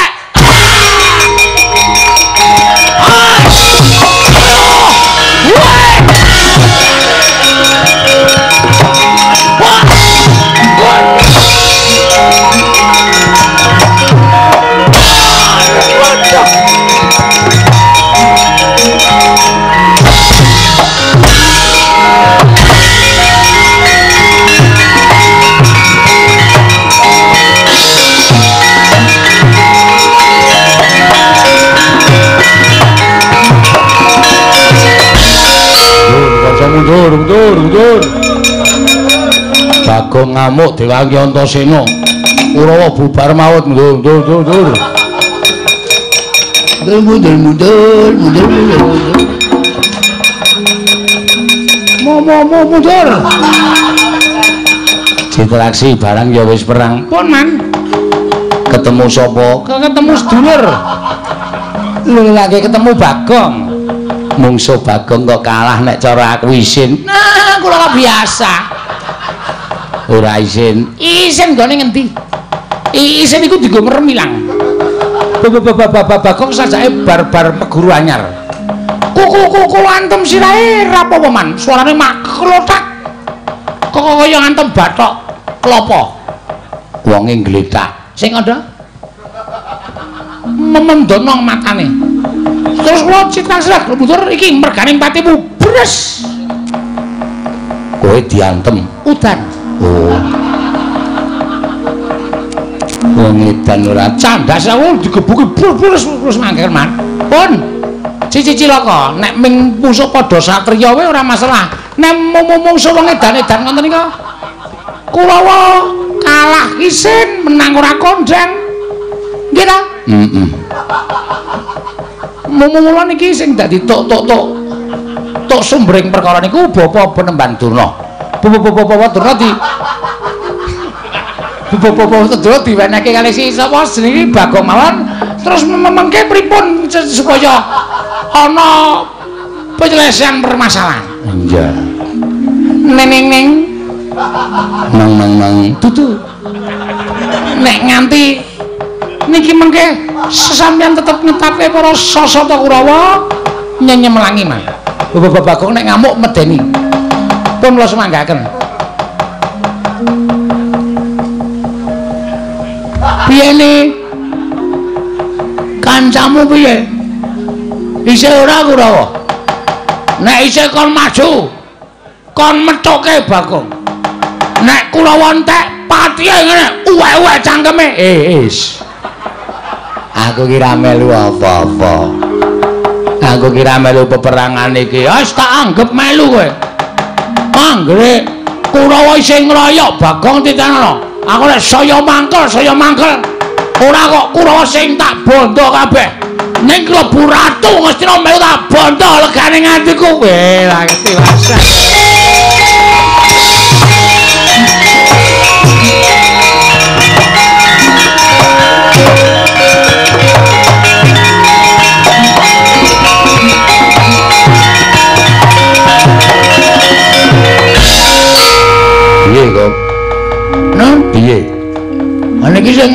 Bagong ngamuk diwangi Antasena. Kurawa bubar maut mundur. Mundur. Interaksi barang ya wis perang. Pun man. Ketemu sapa? Ketemu sedulur. Lho lagi ketemu Bagong. Mungsuh Bagong kok kalah nek cara aku isin. Nah, kula biasa. Ora isin. Isin gone ngendi? Isin iku dienggo mermilang. Bagong sajake bar-bar peguru anyar. Kuku antem sirahe rapopo man? Suarane mak klotak. Kok kaya ngantem bathok klopo. Wonge ngletak. Sing ada memendono matane. Terus kula citra-citra mundur iki merganing patimu bres. Kowe diantem udan. Oh. Wong edan ora candas aku digebuki blus mangkel man. Pun cici loko nek ming musuh padha satriya wae ora masalah. Nek mungsuh wong edan-edan ngoten nika Kurawa kalah isin menang ora kondang. Nggih ta? Heeh. Mula niki sing dadi tok sumbering perkara niku Bapa Penemban Durna. Bapa Durna di Bapa Durna diwenehke kali si sapa jenenge Bagong mawon terus mengke pripun supaya ana penyelesaian permasalahan. Iya. Neng nang tutu nek nganti niki mengke sesampeyan tetep ngetapke para sasata Kurawa nyenyemelangi mah Bapak Bagong nek ngamuk medeni pun kula semanggaken piye ne kancamu piye isih ora Kurawa nek isih kon maju kon methuke Bagong nek Kurawa entek patihe ngene uwek-uwek cangkeme aku kira melu apa-apa aku kira melu peperangan iki wis tak anggap melu kowe anggere Kurawa isih ngroyok Bagong titenono aku nek saya mangkel ora kok Kurawa sing tak bondo kabeh ning klebu ratu Ngastina melu tak bondo legane ngatiku lah ngerti rasa piye kok? Nah, piye? Ana iki sing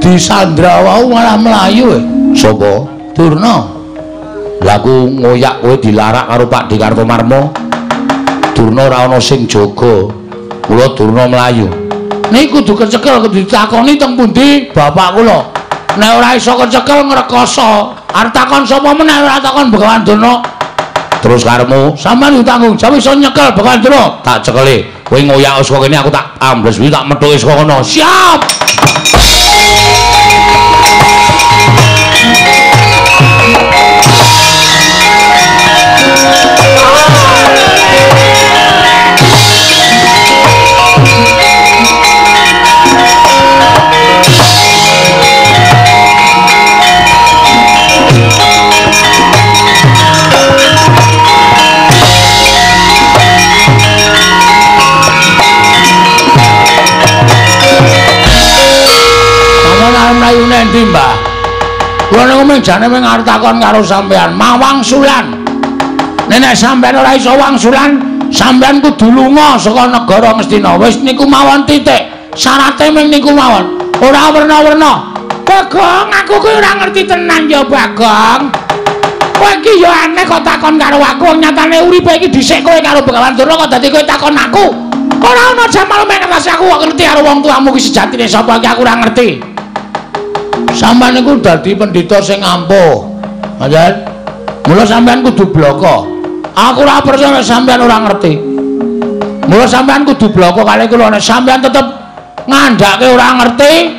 disandra wau malah mlayu e. Sapa? Durna. Lah aku ngoyak kowe dilarak karo Pak Dekartomarma. Durna ora ana sing jaga. Kula Durna mlayu. Nek kudu kecekel kudu ditakoni teng pundi bapak kula. Nek ora iso kecekel ngrekoso. Arep takon sapa meneh ora takon Begawan Durna. Terus karemu sampean tanggung jawab iso nyekel Begawan Durna. Tak cekeli. Kowe ngoyak saka kene aku tak ambles wi tak methuke saka kono. Siap. Mlayune endi, Mbah? Kula niku menjane mung arep takon karo sampean, mawang sulan. Nek sampean ora iso wangsulan, sampean kudu lunga saka negara Ngastina. Wis niku mawon titik. Syarate mung niku mawon. Ora werna-werna. Bagong, aku kuwi ora ngerti tenan ya, Bagong. Kowe iki ya aneh kok takon karo aku, nyatane uripe iki dhisik kowe karo Begawan Durna kok dadi kowe takon aku. Ora ana jamal mengatasi aku kok ngerti karo wong tuamu ki sejatine sapa iki aku ora ngerti. Sampeyan niku dadi pendhita sing ampuh. Nggih. Mula sampeyan kudu bloko. Aku ora percaya sampeyan ora ngerti. Mula sampeyan kudu bloko kali kula nek sampeyan tetep ngandhake ora ngerti,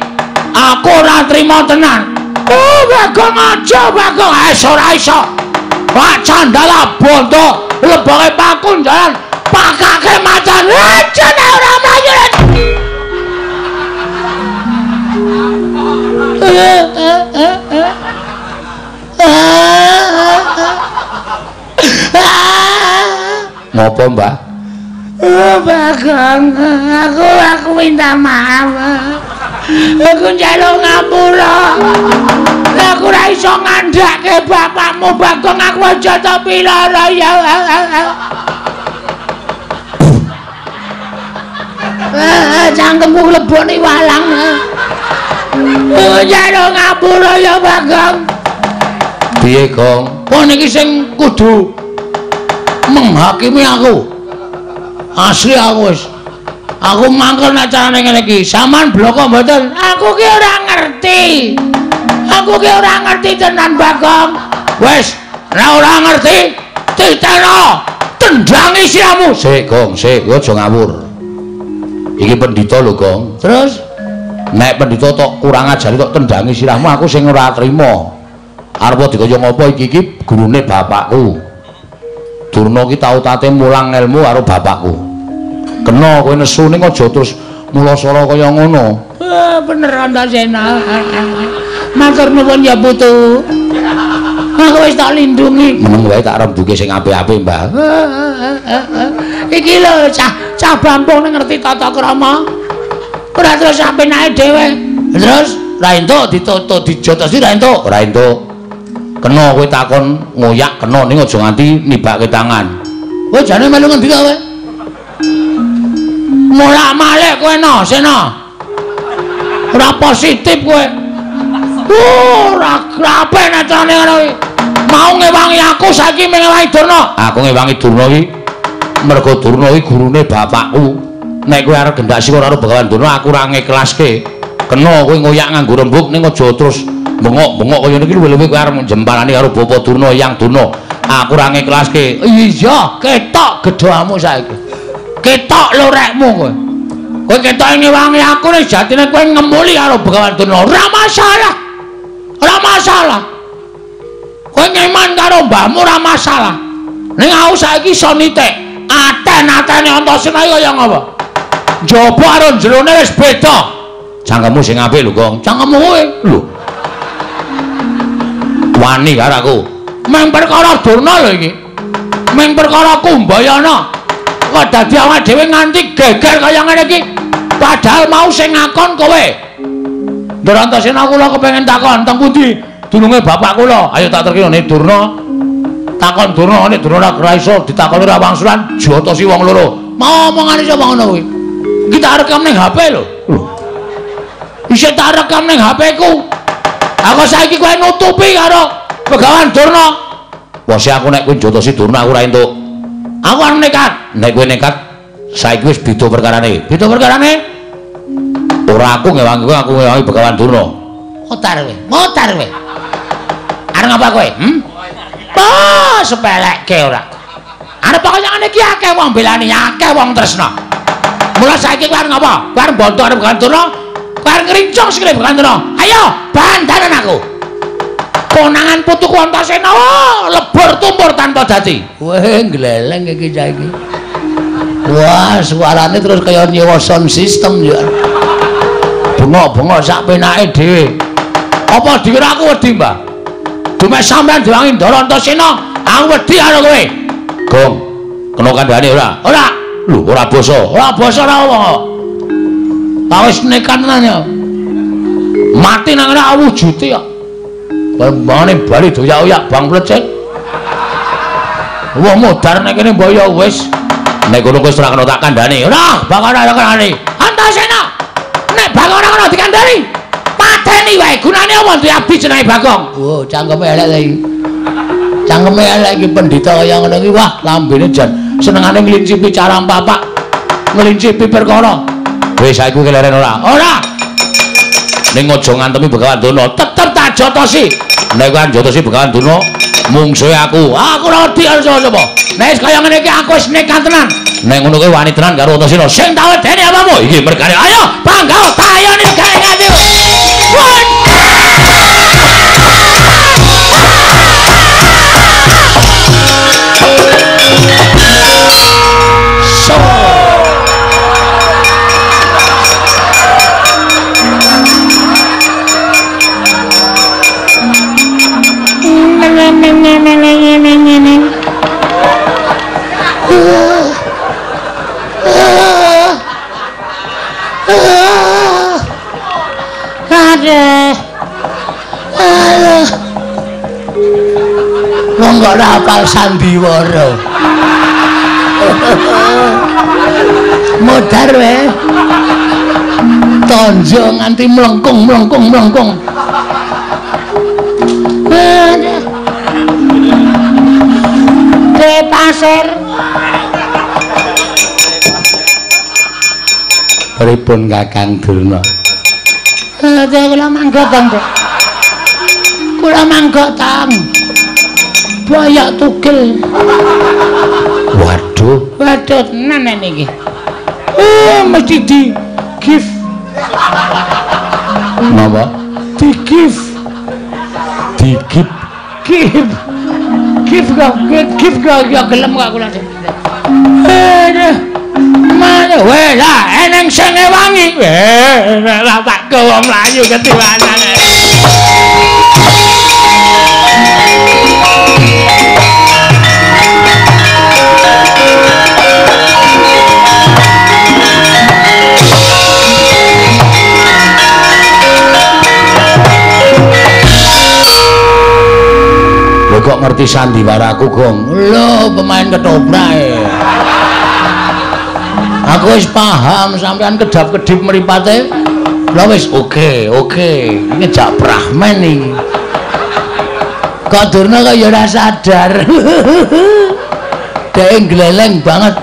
aku ora trima tenan. Oh, Bagong aja, Bagong. Ora iso. Wah, candala bondo, lebonge pakun jalan. pakake macan rajan ora mlayu. Ngopo, Mbah? Bagong, aku minta maaf. Aku njaluk ngapura. Aku ora iso ngandhake bapakmu, Bagong. Aku aja to pilara ya. Cangkemku lebone walang. Aku njaluk ngapura ya, Bagong. Piye, Gong? Kok niki sing kudu menghakimi aku. Asli aku wis. Aku mangkel nek carane ngene iki. Saman bloko mboten. Aku ki ora ngerti. Aku ki ora ngerti tenan, Bagong. Wis, ora ngerti. Titeno. Tendangi siramu. Sik, Gong, sik, aja ngawur. Iki pendhita lho, Gong. Terus nek pendhita tok kurang ajari tok tendangi sirahmu, aku sing ora trima. Arep dikaya ngopo iki gurune bapakku. Durna ki tau tate mulang ilmu karo bapakku. Kena kowe nesu ning aja terus mulasara kaya ngono. Bener Antasena. Matur nuwun ya Putu. Aku wis tak lindungi. Meneng wae tak rembuke sing apik-apik, Mbah. Iki lho cah Bampung ngerti tata krama. Ora terus sampe naik dhewe. Terus ra entuk ditutuk dijotosi ra entuk. Ora entuk. Kena kowe takon ngoyak kena ning aja nganti nibake tangan. Kowe jane melu ngendi kowe? Mulak-malik kowe no, Sena. Ora positif kowe. Ora krape nek carane ngono iki. Mau ngewangi aku saiki ngewangi Durna. Aku ngewangi Durna iki mergo Durna iki gurune bapakku. Nek kowe arep gendak sira karo Begawan Durna aku ora ngiklaske. Kena kowe ngoyak nganggo rembug ning aja terus bengok-bengok kaya niki luwe-luwe kowe arep jemparani karo Bapak Durna Yang Durna. Aku ora ngiklaske. Iya, ketok gedhamu saiki. Ketok lorekmu kowe. Kowe ketok ngewangi aku nek jatine kowe ngemuli karo Begawan Durna. Ora masalah. Ora masalah. Kowe ngeman karo mbahmu ora masalah. Ning aku saiki iso nitik. Aten-atene Antasena kaya ngapa? Njaba karo jerone wis beda. Cangkemmu sing apik lho, Gong. Cangkemmu kowe lho. Wani karo aku. Meng perkara Durna lho iki. Meng perkara Kumbayana. Kok dadi awake dhewe nganti geger kaya ngene iki. Padahal mau sing ngakon kowe. Ndara Antasena kula kepengin takon teng pundi dununge bapak kula. Ayo tak terkira nek Durna. Takon Durna nek Durna ora iso ditakoni ra wangsulan jotosi wong loro. Mau omongane sapa ngono kuwi? Iki tak rekam ning HP lho. Isih tak rekam ning HP-ku. Aku saiki kowe nutupi karo Begawan Durna. Wes aku nek kowe jotosi Durna aku ora entuk. Aku arep nekat. Nek kowe nekat, saiki wis beda perkarane. Beda perkarane? Ora aku ngewangi kowe, aku ngewangi Begawan Durna. Motar kowe. Arep ngapa kowe? Oh, sepelekke ora. Arep kaya ngene iki akeh wong belani, akeh wong tresna. Mula saiki kowe arep ngapa? Kowe arep bantu arep Begawan Durna. Kowe arep ngrincong sikile Begawan Durna. Ayo, bandanan aku. Konangan putuku Antasena lebur tumpur tanpa dadi. Weh, gleleng iki saiki. Wah, suarane terus kaya nyewa sound system ya. Bengok-bengok sak penake dhewe. Apa dikira aku wedi, Mbah? Dumek sampean diwangi Ndara Antasena, aku wedi karo kowe. Gong, kena kandhane ora? Ora. Lho, ora basa. Ora basa ora apa. Ta wis nekat tenan ya. Mati nang ngene awujute kok. Bangane bali doyak-oyak bang plecet. Wong modar nek kene mbaya wis. Nek ngono wis ora kena tak kandhani. Ora, bakal ora kandhani. Antasena. Nek Bagong ora kena dikandhani, pateni wae. Gunane apa duwe abdi jenenge Bagong? Oh, cangkeme elek ta iki. Cangkeme elek iki pendhita kaya ngono iki. Wah, lambene jan senengane nglincipi cara papak. Nglincipi perkara. Wis saiki keleren ora? Ora. Ning aja ngantemi Begawan Durna, tetep tak jotosi. Nek kowe jotosi Begawan Durna, mungsuhe aku. Aku ora wedi karo sapa. Nek wis kaya ngene iki aku wis nekat tenan. Nek ngono kowe wani tenan karo Antasena, sing tak wedeni apamu? Iki mergane. Ayo, bangga tayone gawe ngati. Alah. Wong kok ora hafal sandiwara. Modar wae. Tonjo nganti mlengkung. Ke pasir. Pripun Kakang Durna? Kula mangga tong. Kula mangga tong. Bayak tugel. Waduh tenan niki. Mesti di gift. Napa? Di gift. Gift kok ya gelem kok kula. Mana weh lah eneng sing wangi. Lah tak gawa mlayu ketiwanane. Kok ngerti sandiwaraku, Gong? Lho, pemain ketoprak. Aku wis paham sampean kedap-kedip mripate. Lah wis oke. Ngejak Brahman iki. Kok Durna kok ya ora sadar. Dek gleleng banget.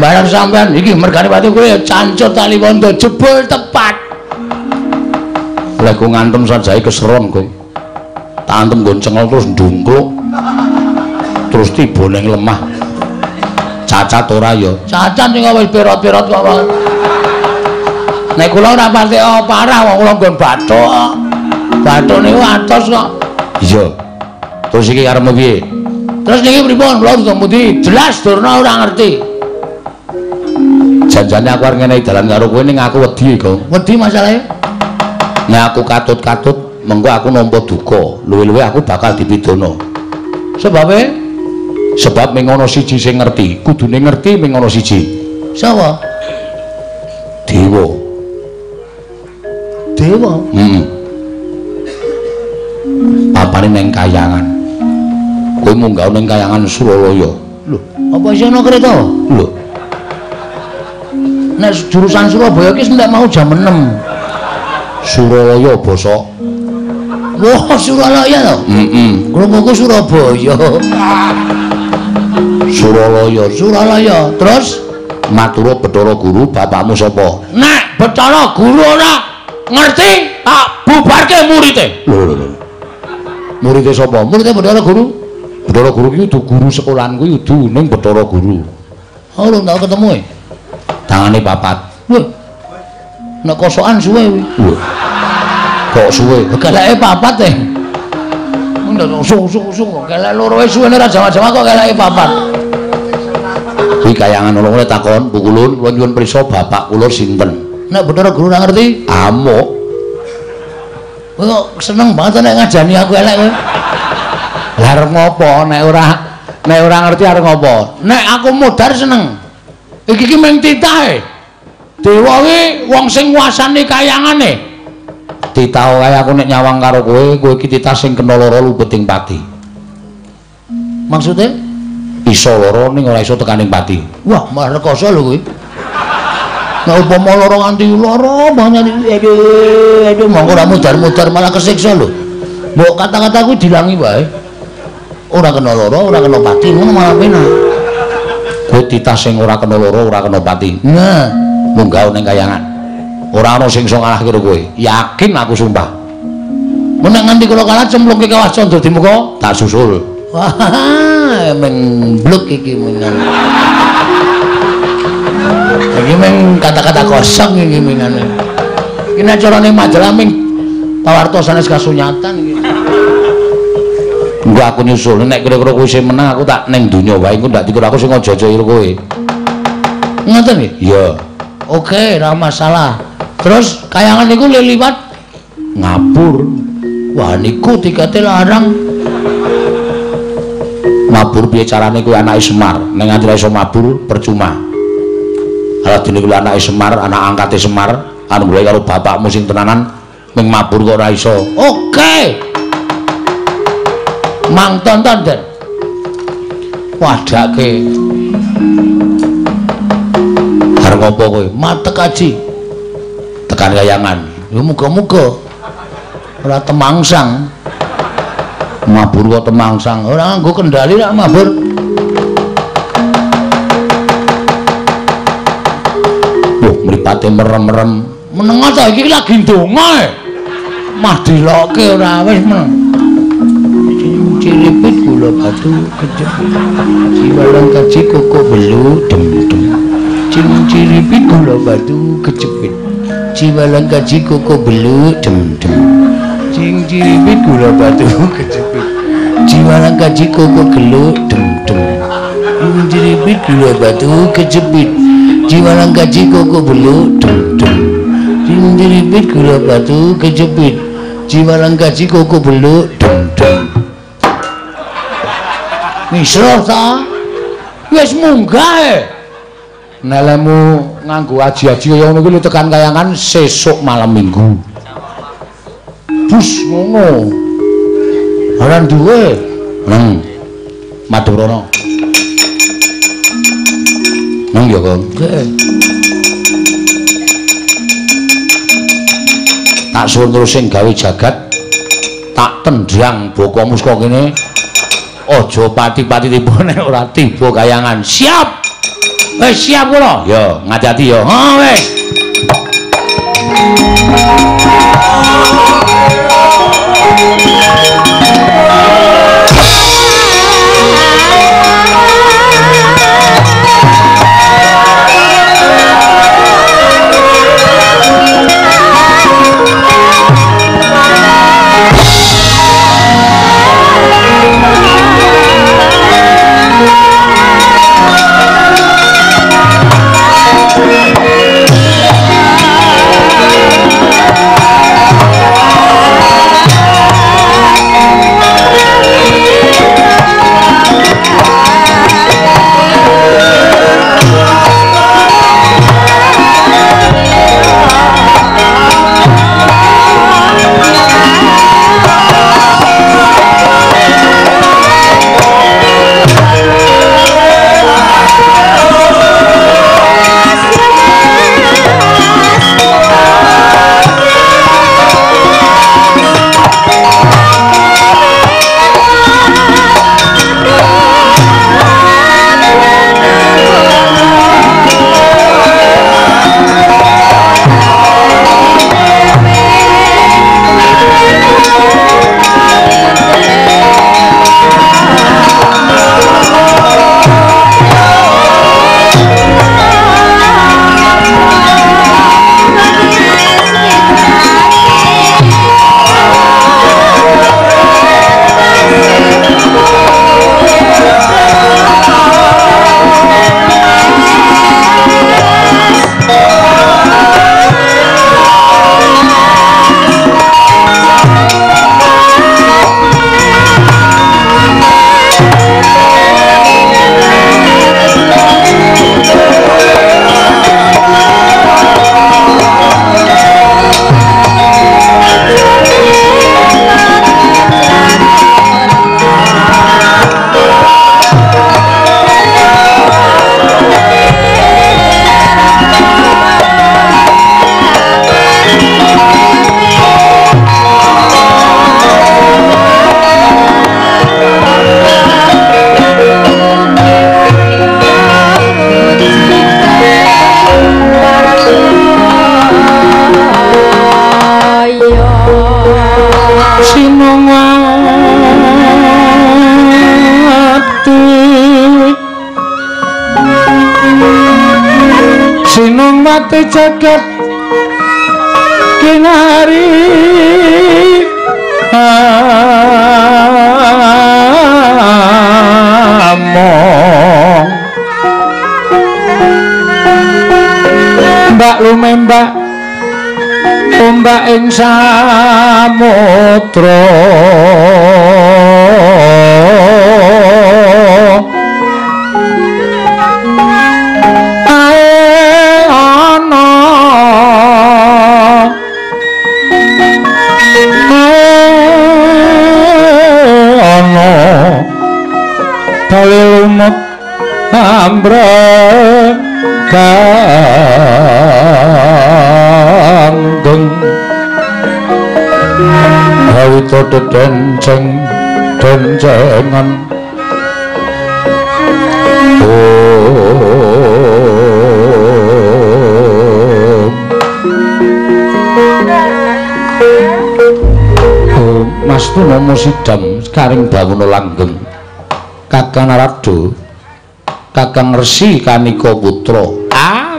Barang sampean iki mergane pati kowe cancut tali wondo jebul tepat. Lah ku ngantem sajae keseron, Gong. Antem nggon cengel terus ndungkluk terus tiba ning lemah cacat ora ya cacat sing wis perot-perot kok nek kula ora pati parah wong kula nggon bathuk niku atos kok iya terus iki karepmu piye terus niki pripun kula ngendi jelas Durna ora ngerti janjane aku arep ngenehi dalan karo kowe ning aku wedi kok wedi masalahe nek aku katut-katut mengko aku nampa duka luwe-luwe aku bakal dipidana sebab ming ana siji sing ngerti kudune ngerti ming ana siji sapa dewa apane ning kayangan kowe munggah ning kayangan Suralaya lho apa isih ana kereta lho nek jurusan Surabaya ki ndak mau jam 6 Suralaya basa wah Suralaya to? Krunguku Surabaya. Suralaya. Terus matur Bathara Guru, bapakmu sapa? Nek Bathara Guru ora ngerti, tak bubarke murite. Lho. Murite sapa? Murite Bathara Guru. Bathara Guru ki udu guru sekolahan kuwi udu ning Bathara Guru. Oh, lho tak ketemu e. Tangane papat. Lho. Nek kosokan suwe kuwi. Lho. Kok suwe keleke papat teh ndak sung kelek loro wis suwene ra jama-jama kok keleke papat iki kayangan oleh takon pukulun kula nyuwun prisa bapak kula sinten nek Bathara Guru ora ngerti amuk kok seneng banget nek ngajani aku elek kowe lah arep ngopo nek ora ngerti arep ngopo nek aku modar seneng iki mung titahe dewa kuwi wong sing nguasani kayangane titah wae aku nek nyawang karo kowe iki titah sing kena lara lumbeting pati. Maksude iso lara ning ora iso tekaning pati. Wah, malah rekoso lho kuwi. Nek upama lara nganti lara banget aduh monggo ora mudar-mudar malah kesiksa lho. Mbok kata-kata kuwi dilangi wae. Ora kena lara, ora kena pati, ngono malah penak. Kowe titah sing ora kena lara, ora kena pati. Nah, munggah ning kayangan. Ora ana sing iso ngalahke kowe. Yakin aku sumpah. Menek nganti kula kalah cemplungke Kawah Candra di muka, tak susul. Wah, mengbluk iki mengan. Iki meng kata-kata kosong iki mengane. Iki nek carane majalah ming pawarta sanes kasunyatan iki. Engko aku nyusul nek kira-kira kowe sing menang aku tak ning donya wae engko ndak dikira aku sing aja-aja karo kowe. Ngoten nggih? Iya. Oke, ora masalah. Terus kayangan niku liwat ngabur. Wah niku tikete larang. Mabur piye carane kuwi anake Semar. Ning nganti iso mabur percuma. Ala dene kuwi anake Semar, anak angkate Semar, anu mulai karo bapakmu sing tenanan Ming mabur kok ora iso. Oke. Mang tonton Den. Wadake. Arep ngopo kowe? Matek aji. Tekan kayangan. Ya muga-muga ora temangsang. Mabur kok temangsang. Ora nganggo kendali rak mabur. Loh, mripate merem-merem. Menengo ta iki lagi ndonga. Mah dilokke ora wis meneng. Ciripit gula batu kejepit ciwalang kaji koko belu dem-dem ciripit gula batu kejepit ciwalang kaji koko belu dem-dem ciripit gula batu kejepit ciwalang kaji koko gelu dem-dem ciripit gula batu kejepit ciwalang kaji koko belu dem-dem ciripit gula batu kejepit ciwalang kaji koko belu dem-dem. Misra ta? Wis munggah. Nelemu nganggo aji-aji kaya ngono kuwi tekan kayangan sesuk malam Minggu. Bus ngono. Ora duwe. Madurana. Nang ya kok. Tak suwun terus sing gawe jagat tak tendang bokomu saka kene. Aja pati-pati tiba nek ora tiba kayangan. Siap. Wis siap kula. Ya, ngati-ati ya. Ha wis. mate jagat kinari among mbak lumembak ombak ing samudra enjeng denjengan Mas Tunomo Sidam karing bangun langgeng Kakang Narado Kakang Resi Kanika Putra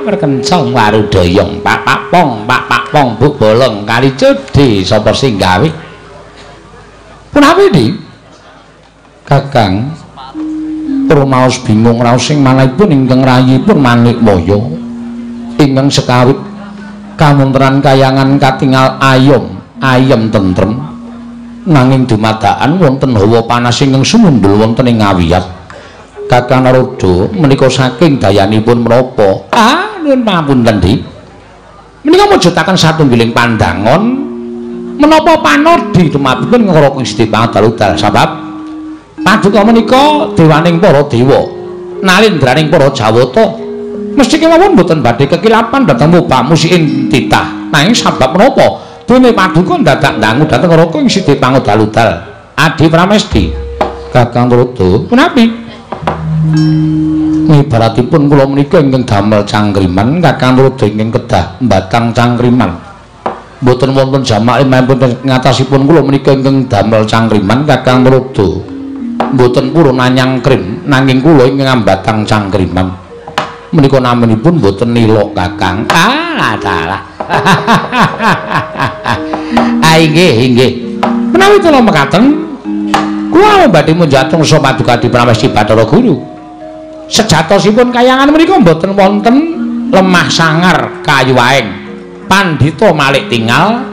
merkencong warudayong Pak Pong Bu Bolong kali cedhi sapa sing gawe punapi iki Kakang rumaos bingung raos sing manahipun ingkang rayipun Manik Maya ingkang sekawit kamunteran kayangan katingal ayem tentrem nanging dumadakan wonten hawa panas ingkang sumundul wonten ing ngawiyat Kakang Narada menika saking dayanipun menapa nuwun pamunten Di menika mujudaken satunggiling pandangon menapa panodi dumapipun Raka Gusti Pangaludal sebab paduka menika dewaning para dewa nalindraning para jawata mesti kemawon mboten badhe kekilapan dhateng mubah musikin titah nanging sebab menapa dene paduka dadak dangu dhateng Raka Gusti Pangaludal Adi Pramesti Kakang Narada punapi ibaratipun kula menika ingkang damel cangkriman Kakang Narada ingkang kedah mbatang cangkriman mboten wonten jamak limahipun ngatasipun kula menika ingkang damel cangkriman Kakang Narada mboten purun nyangkrim nanging kula ingkang mbatang cangkriman menika namanipun mboten nila Kakang dalah inggih menawi kula mekaten kula badhe munjatung sa paduka Adi Pramesti Bathara Guru sejatosipun kayangan menika mboten wonten lemah sangar kayu waing pandhita malih tinggal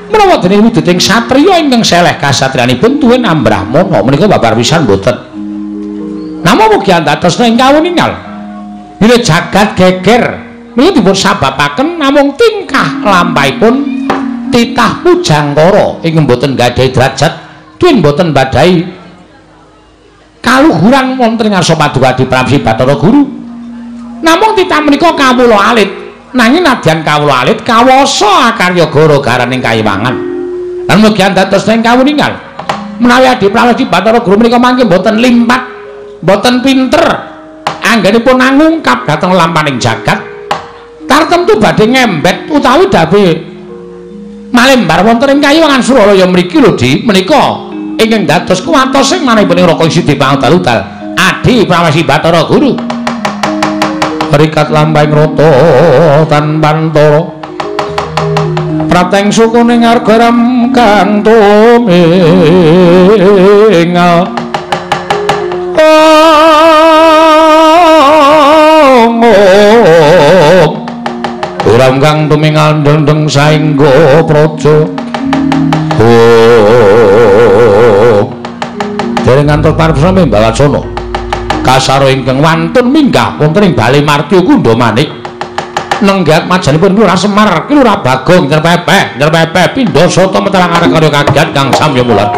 menawa dene wujuding satriya ingkang seleh kasatriyanipun tuwin ambrahmana menika babar pisan mboten namung mugi andhatosna ing kawuningal bilih jagat geger menika dipun sababaken namung tingkah lampahipun titah pujangkara ingkang mboten gadhahi derajat tuwin mboten badhahi kaluhuran wonten ngarsa paduka Adi Pramesti Bathara Guru namung titah menika kawula alit nanging nadyan kawula alit kawasa akarya gara-garaning kayiwangan lan mugi dados ing kawuningal menawi Adi Pramesti Bathara Guru menika mangke boten limpat boten pinter anggenipun ngungkap dhateng lampaning jagat tartemtu badhe ngembet utawi dabe malembar wonten ing kayiwangan Suralaya mriki lho Di menika ingkang dados kuwatosing manahipun Raka Gusti Pangaludal Adi Pramesti Bathara Guru rikat lampahing rata tan pantara prateng sukuning argaram kang tumingal uram kang tumingal dendeng saengga praja dereng ngantos parep sami Mbawacana kasaro ingkang wantun minggah wonten ing Bale Martya Kundha Manik nenggat majanipun Lurah Semar Lurah Bagong nyerpepeh pindha sata meterangake karya kaget kang samya mulat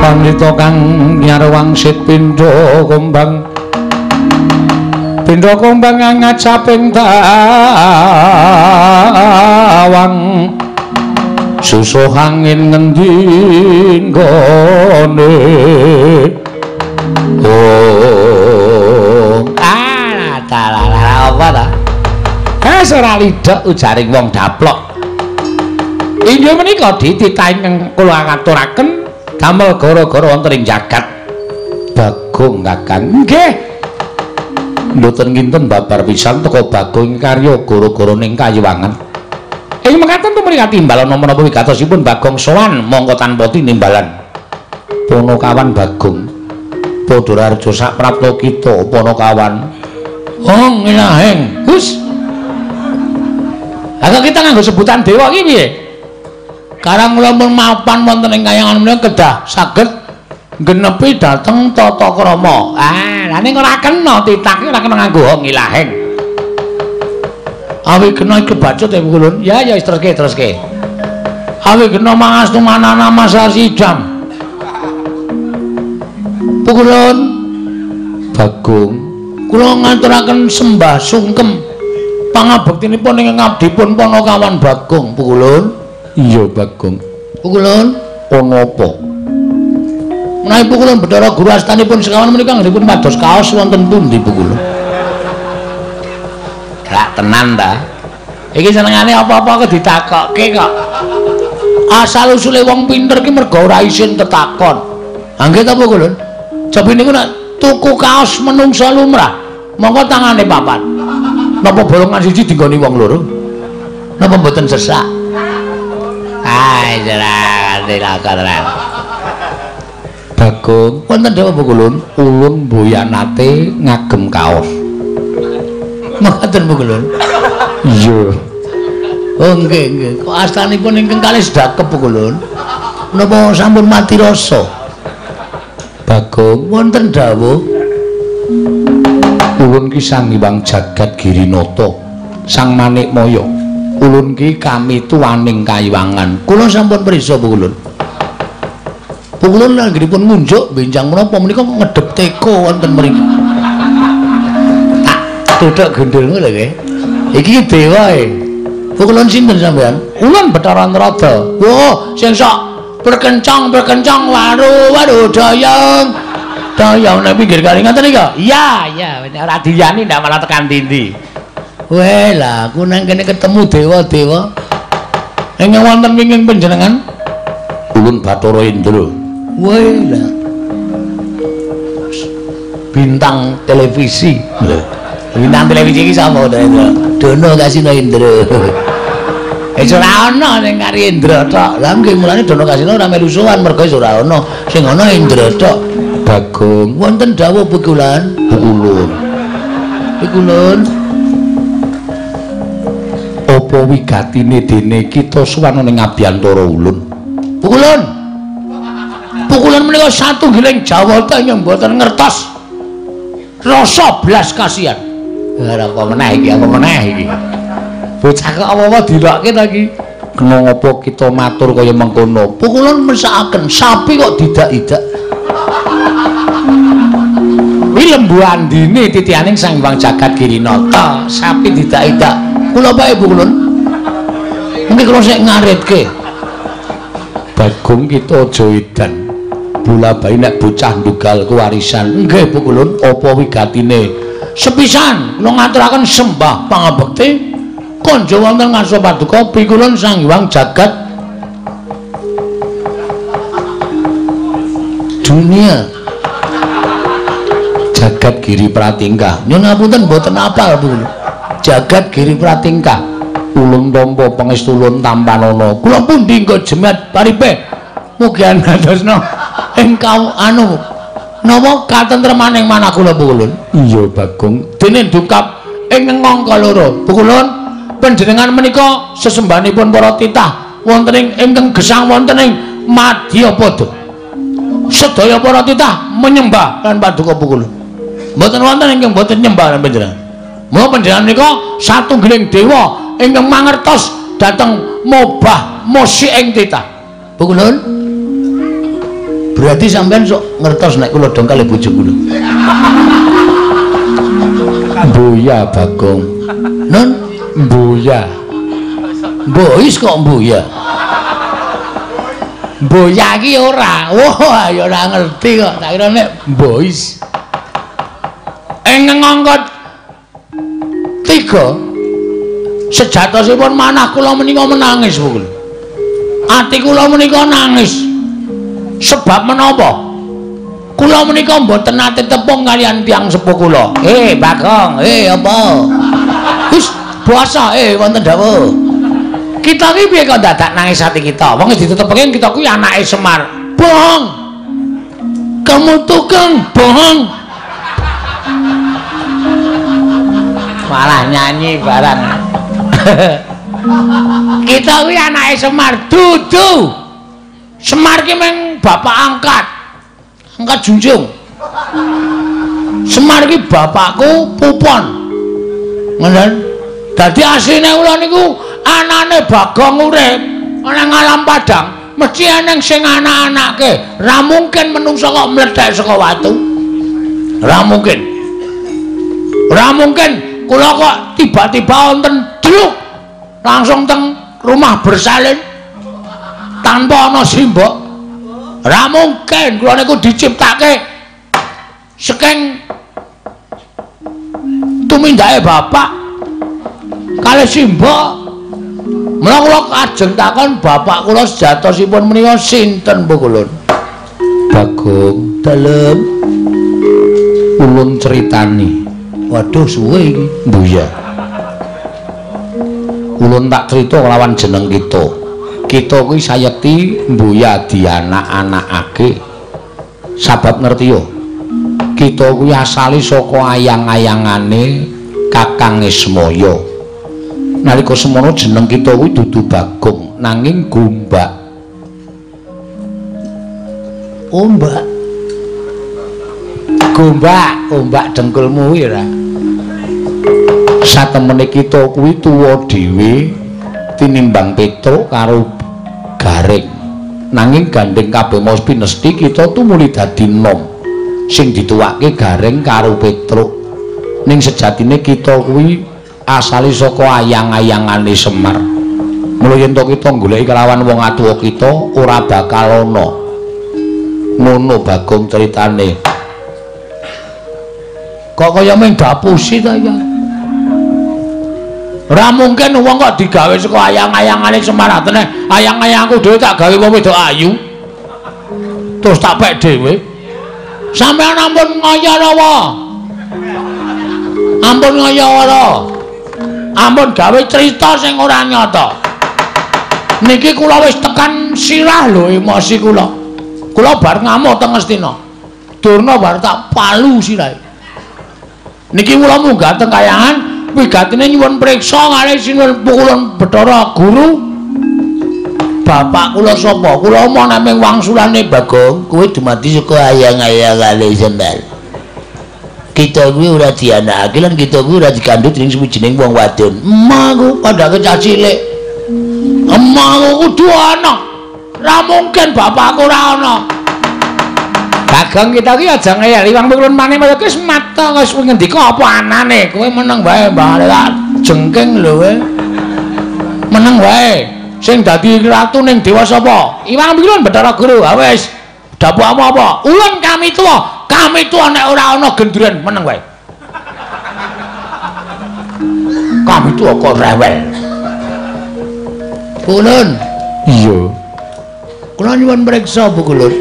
Pandhita kang nyarwangsit pindha kumbang ngacaping tawang susuh angin ngendi nggone apa ta ora lidhok ujaring wong daplok inggih menika dititah ingkang kula ngaturaken damel gara-gara wonten ing jagat Bagong Kakang. Nggih. Mboten kinten babar pisan teka Bagong karya gara-gara ning Kayiwangan. Ing mekaten tumriki timbalan menapa wigatosipun Bagong sowan mongko tanpa tinimbalan. Ponokawan Bagong padha raja sak prapta kita Ponokawan. Hong ilaheng. Hus. Aga kita nganggo sebutan dewa iki piye? Karang kula mun mapan wonten ing Kayangan menika kedah saged genepi dhateng tata krama. Lah ning ora kena titah ora kena nganggo hong ilaheng. Awi kena iki bacut ya Kulun. Ya wis terus-terus. Awi kena mangastu manana masa sidam. Pukulun Bagong kula ngaturaken sembah sungkem pangabektinipun ing ngabdipun Ponokawan Bagong. Pukulun. Iya Bagong. Pukulun ana apa? Menawi Pukulun Bathara Guru astanipun sekawan menika nggih pados kaos wonten pundi Pukulun? Gak tenan ta. Iki senengane apa-apa kok ditakokke kok. Asal usule wong pinter ki mergo ora isin tetakon. Nggih ta Pukulun? Jaba niku nek tuku kaos menungsa lumrah, monggo tangane papat. Napa bolongan siji dinggoni wong loro? Napa mboten sesak? Hai, silakan. Bagong, wonten dawuh Pukulun, ulun mboyanate ngagem kaos. Mboten Pukulun. Iya. Oh nggih. Kok astanipun ingkang kalih sedakep Pukulun. Napa sampun mati rasa? Bagong wonten dawuh ulun ki Sang Hyang Jagat Girinata Sang Manikmaya ulun ki kami tuwaning Kayiwangan kula sampun prisa Pukulun. Pukulun anggenipun ngunjuk benjang menapa menika ngedhep teko wonten mriki. Tak tuthuk gendul lho nggih. Iki dewa e. Pukulun sinten sampean? Ulun Bathara Antarada. Wah, sing sok berkencang waduh dayang nek pinggir kali ngoten nika. Iya ora diyani ndak malah tekan tindi. Weh lah aku nang kene ketemu dewa-dewa ingkang wonten wingking panjenengan ulun Bathara Indra. Weh lah bintang televisi. Bintang televisi iki sapa to? Dono Kasino Indra. Ora ana ning kari Indra tok. Lah nggih mulane Dono Kasino ora melu sowan mergo ora ana. Sing ana Indra tok. Bagong wonten dawuh Pukulun. Pukulun. Apa wigatine dene kita sowan ning Abiyantara ulun? Pukulun. Pukulun menika satunggiling jawata ingkang mboten ngertos rasa blas kasihan. Ora apa meneh iki. Bocah kok apa-apa dilokke ta iki? Kena ngopo kita matur kaya mengkono? Pukulun mesakaken sapi kok didak-idak. Kuwi lembu andine titihaning Sang Hyang Jagat Girinata, sapi didak-idak. Kula bae Pukulun. Mengki kula sik ngaritke. Bagong kita aja edan. Bola bae nek bocah ndugal kewarisan. Nggih Pukulun, apa wigatine? Sepisan kula ngaturaken sembah pangabekti konjo wonten ngarsa paduka Pikulun Sang Hyang Jagat Dunia Jagat Giri Pratingkah. Nyun ngapunten mboten apal Bu. Jagat Giri Pratingkah. Ulun tampa pangestu ulun tampanana. Kula pundi engko jemet paripe. Mugi anadosna engkau napa katentremaning manah kula Pukulun. Iya Bagong. Dene dukap ing ngangka loro. Pukulun panjenengan menika sesembahanipun para titah wonten ing ingkang gesang wonten ing Madyapada. Sedaya para titah menyembah lan paduka Pukulun. Mboten wonten ingkang mboten nyembah lan panjenengan. Mula panjenengan menika satunggiling dewa ingkang mangertos dhateng mobah musik ing titah. Pukulun. Berarti sampean sok ngertos nek kula dong kalih bojo kula. Mbuya Bagong. Nun mbuya. Mbois kok mbuya. Mbuya iki ora. Wah, ya ora ngerti kok. Tak kira nek mbois. Ing ngangkat 3 sejatosipun manah kula menika menangis, Bu. Ati kula menika nangis. Sebab menapa? Kula menika mboten nate tepung kalian tiyang sepuh kula. Bagong, apa? Wis puasa, wonten dawuh. Kita iki piye kok dadak nangis ati kita? Wong ditetepengi kita kuwi anake Semar. Bohong. Kamu tukang bohong. Malah nyanyi barang. Kita kuwi anake Semar, dudu. Semar ki meng bapak angkat junjung. Semar ki bapakku Pupon. Ngoten. Dadi asline kula niku anane Bagong urip ana alam padang, mesti eneng sing anak-anake. Ra mungkin menungso kok mledhek saka watu. Ra mungkin. Ra mungkin kula kok tiba-tiba wonten druk langsung teng rumah bersalin tanpa ana simbok. Ra mungkin kula niku diciptake saking tumindake bapak kalih simbok. Mula kula ajeng takon bapak kula sejatosipun menika sinten Bu Kulun? Bagong, dalem. Ulun critani. Waduh suwe iki. Mbuya. Ulun tak crita kelawan jeneng kita. Kita kuwi sayekti mbuya dianak-anakake. Sabab ngerti yo. Kita kuwi asale saka ayang-ayangane Kakang Ismaya. Nalika semono jeneng kita kuwi dudu Bagong nanging Gombak. Gombak dengkulmu kuwi ora. Satemene kita kuwi tuwa dhewe tinimbang Petruk karo Garing. Nanging gandeng kabeh mau pinesti kita tumuli dadi nom sing dituwake Garing karo Petruk. Ning sejatine kita kuwi asale saka ayang-ayangane Semar. Mula yen to kita goleki kelawan wong atuwa kita ora bakal ana. Ngono Bagong critane. Kok kaya mung dapusi ta ya? Ora mungkin wong kok digawe saka ayang-ayangane Semar. Atene ayang-ayangku dhewe tak gawe wong wedok ayu. Terus tak pek dhewe. Sampeyan ampun ngayara. Ampun ngayara. Ampun gawe cerita sing ora nyata. Niki kula wis tekan sirah lho emosi kula. Kula bar ngamuk teng Ngastina. Durna bar tak palu sirahe. Niki kula munggah teng kayangan wigatine nyuwun priksa kalih Sinuwun Pukulun Bathara Guru. Bapak kula sapa? Kula omong nek ming wangsulane Bagong, kowe dumadi saka ayang-ayangane Semar. Kita kuwi ora dianakake lan kita kuwi ora dikandhut ning suwijining wong wadon. Emahku padake cah cilik. Emahku kudu ana. Ra mungkin bapakku ora ana. Bagong kita kuwi aja ngeyeli wong Kulun maneh kaya wis mata wis ngendika apa anane. Kowe meneng wae mbah jengking lho kowe. Meneng wae. Sing dadi ratu ning dewa sapa? Iwang Kulun Bathara Guru. Ha wis. Dapukmu apa? Ulun kami tuwa. Kami tuwa nek ora ana gendruan meneng wae. Kami tuwa kok rewel. Kulun. Iya. Kula nyuwun priksa Bu Kulun.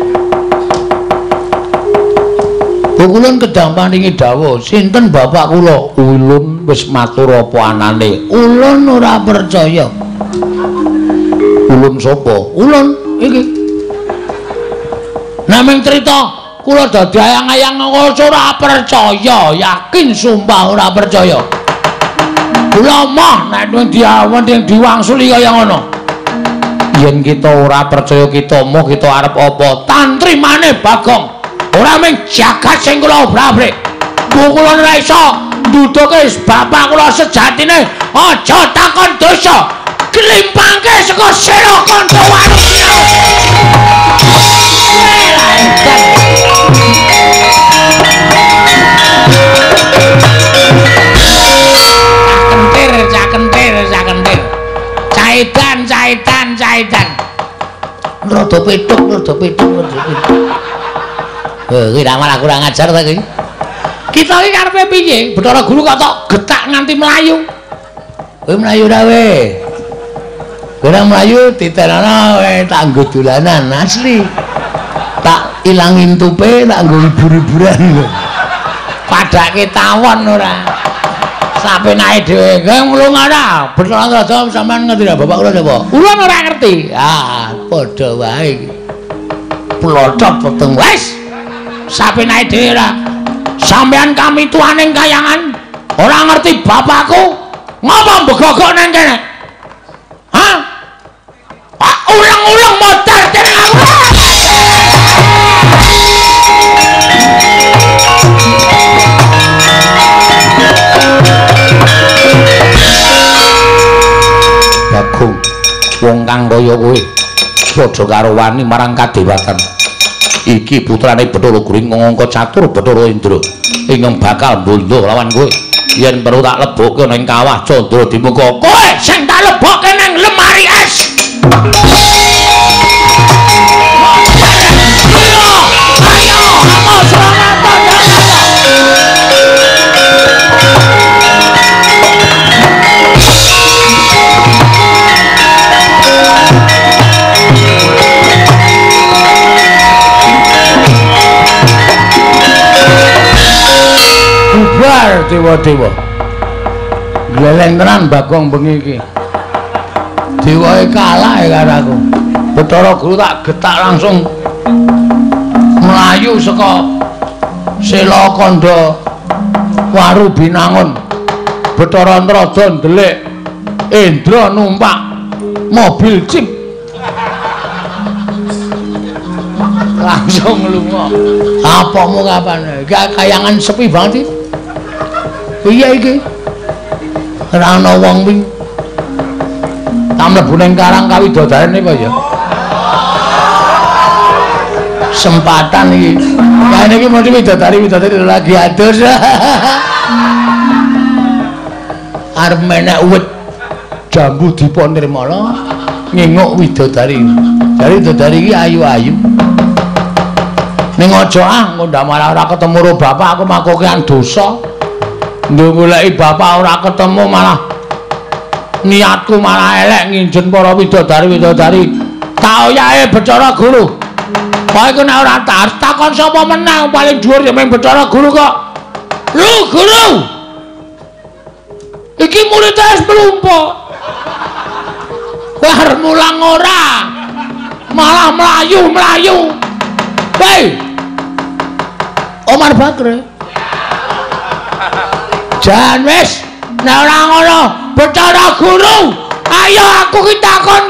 Bu Kulun kedang paringi dawuh, sinten bapak kula? Ulun wis matur apa anane. Ulun ora percaya. Ulun sapa? Ulun iki. Naming cerita kula dadi ayang-ayang ora percaya, yakin sumpah ora percaya. Kula mah nek diwangsuli kaya ngono. Yen kita ora percaya kita moh kita arep apa? Tantrimane Bagong. Ora mung jagat sing kula obrak-abrik. Kula ora iso nduduke bapak kula sejatine aja takon dosa. Klimpangke saka sira kanca wanusia. Cakentir. Caitan. Rada petuk. Kuwi ra malah kurang ajar ta kuwi. Kita iki karepe piye? Bathara Guru kok tok getak nganti mlayu. Kowe mlayu ra we? Kowe mlayu diterana we tak nggo dolanan asli. ilangin tupe tak nggo hibur-hiburan lho. Padake tawon ora. Sapenake dhewe nglung ora. Bener aja sampean ngerti ra bapak kula sapa? Kula ora ngerti. Ah, padha wae iki. Plocot weteng wis. Sapenake dhewe ra. Sampean kami tuaning kayangan ora ngerti bapakku. Ngopo mbegogok nang kene? Hah? Ulang-ulang motor jeneng aku. Bagong wong kang kaya kowe padha karo wani marang kadewatan. Iki putrane Bathara Gring ngangka catur Bathara Indra ingkang bakal mbondo lawan kowe. Yen perlu tak lebokke ning kawah Candra Dimuka. Kowe sing tak lebokke nang lemari es. Ayo, amo semangat bubar dewa-dewa. Gleleng tenan Bagong bengi iki. Dewae kalah karo aku. Bathara Guru tak getak langsung melayu saka Sela Kanda Waru Binangun. Bathara Antrada ndelik Indra numpak mobil jeep. Langsung lunga. Apamu kapan? Kayangan sepi banget iki. Piye iki? Ora ana wong wing. Tak mlebu ning Karang Kawidodaren apa ya? Sempatan iki. Kene iki mesti widodari lagi adus. Arep menek wit jambu dipa nirmala nginguk widodari. Jare widodari iki ayu-ayu. Ning aja engko ndak malah ora ketemu karo bapak aku makokean dosa. Nduk goleki bapak ora ketemu malah niatku malah elek nginjen para widodari-widodari. Tak oyahe Bathara Guru. Kowe iku nek ora takon sapa meneh paling dhuwur ya mung Bathara Guru kok. Lho Guru. Iki murid wis mlumpa. Kowe arep mulang ora? Malah mlayu-mlayu. Hei. Omar Bakre. Jan wis nek ora ngono Bathara Guru, ayo aku ki takon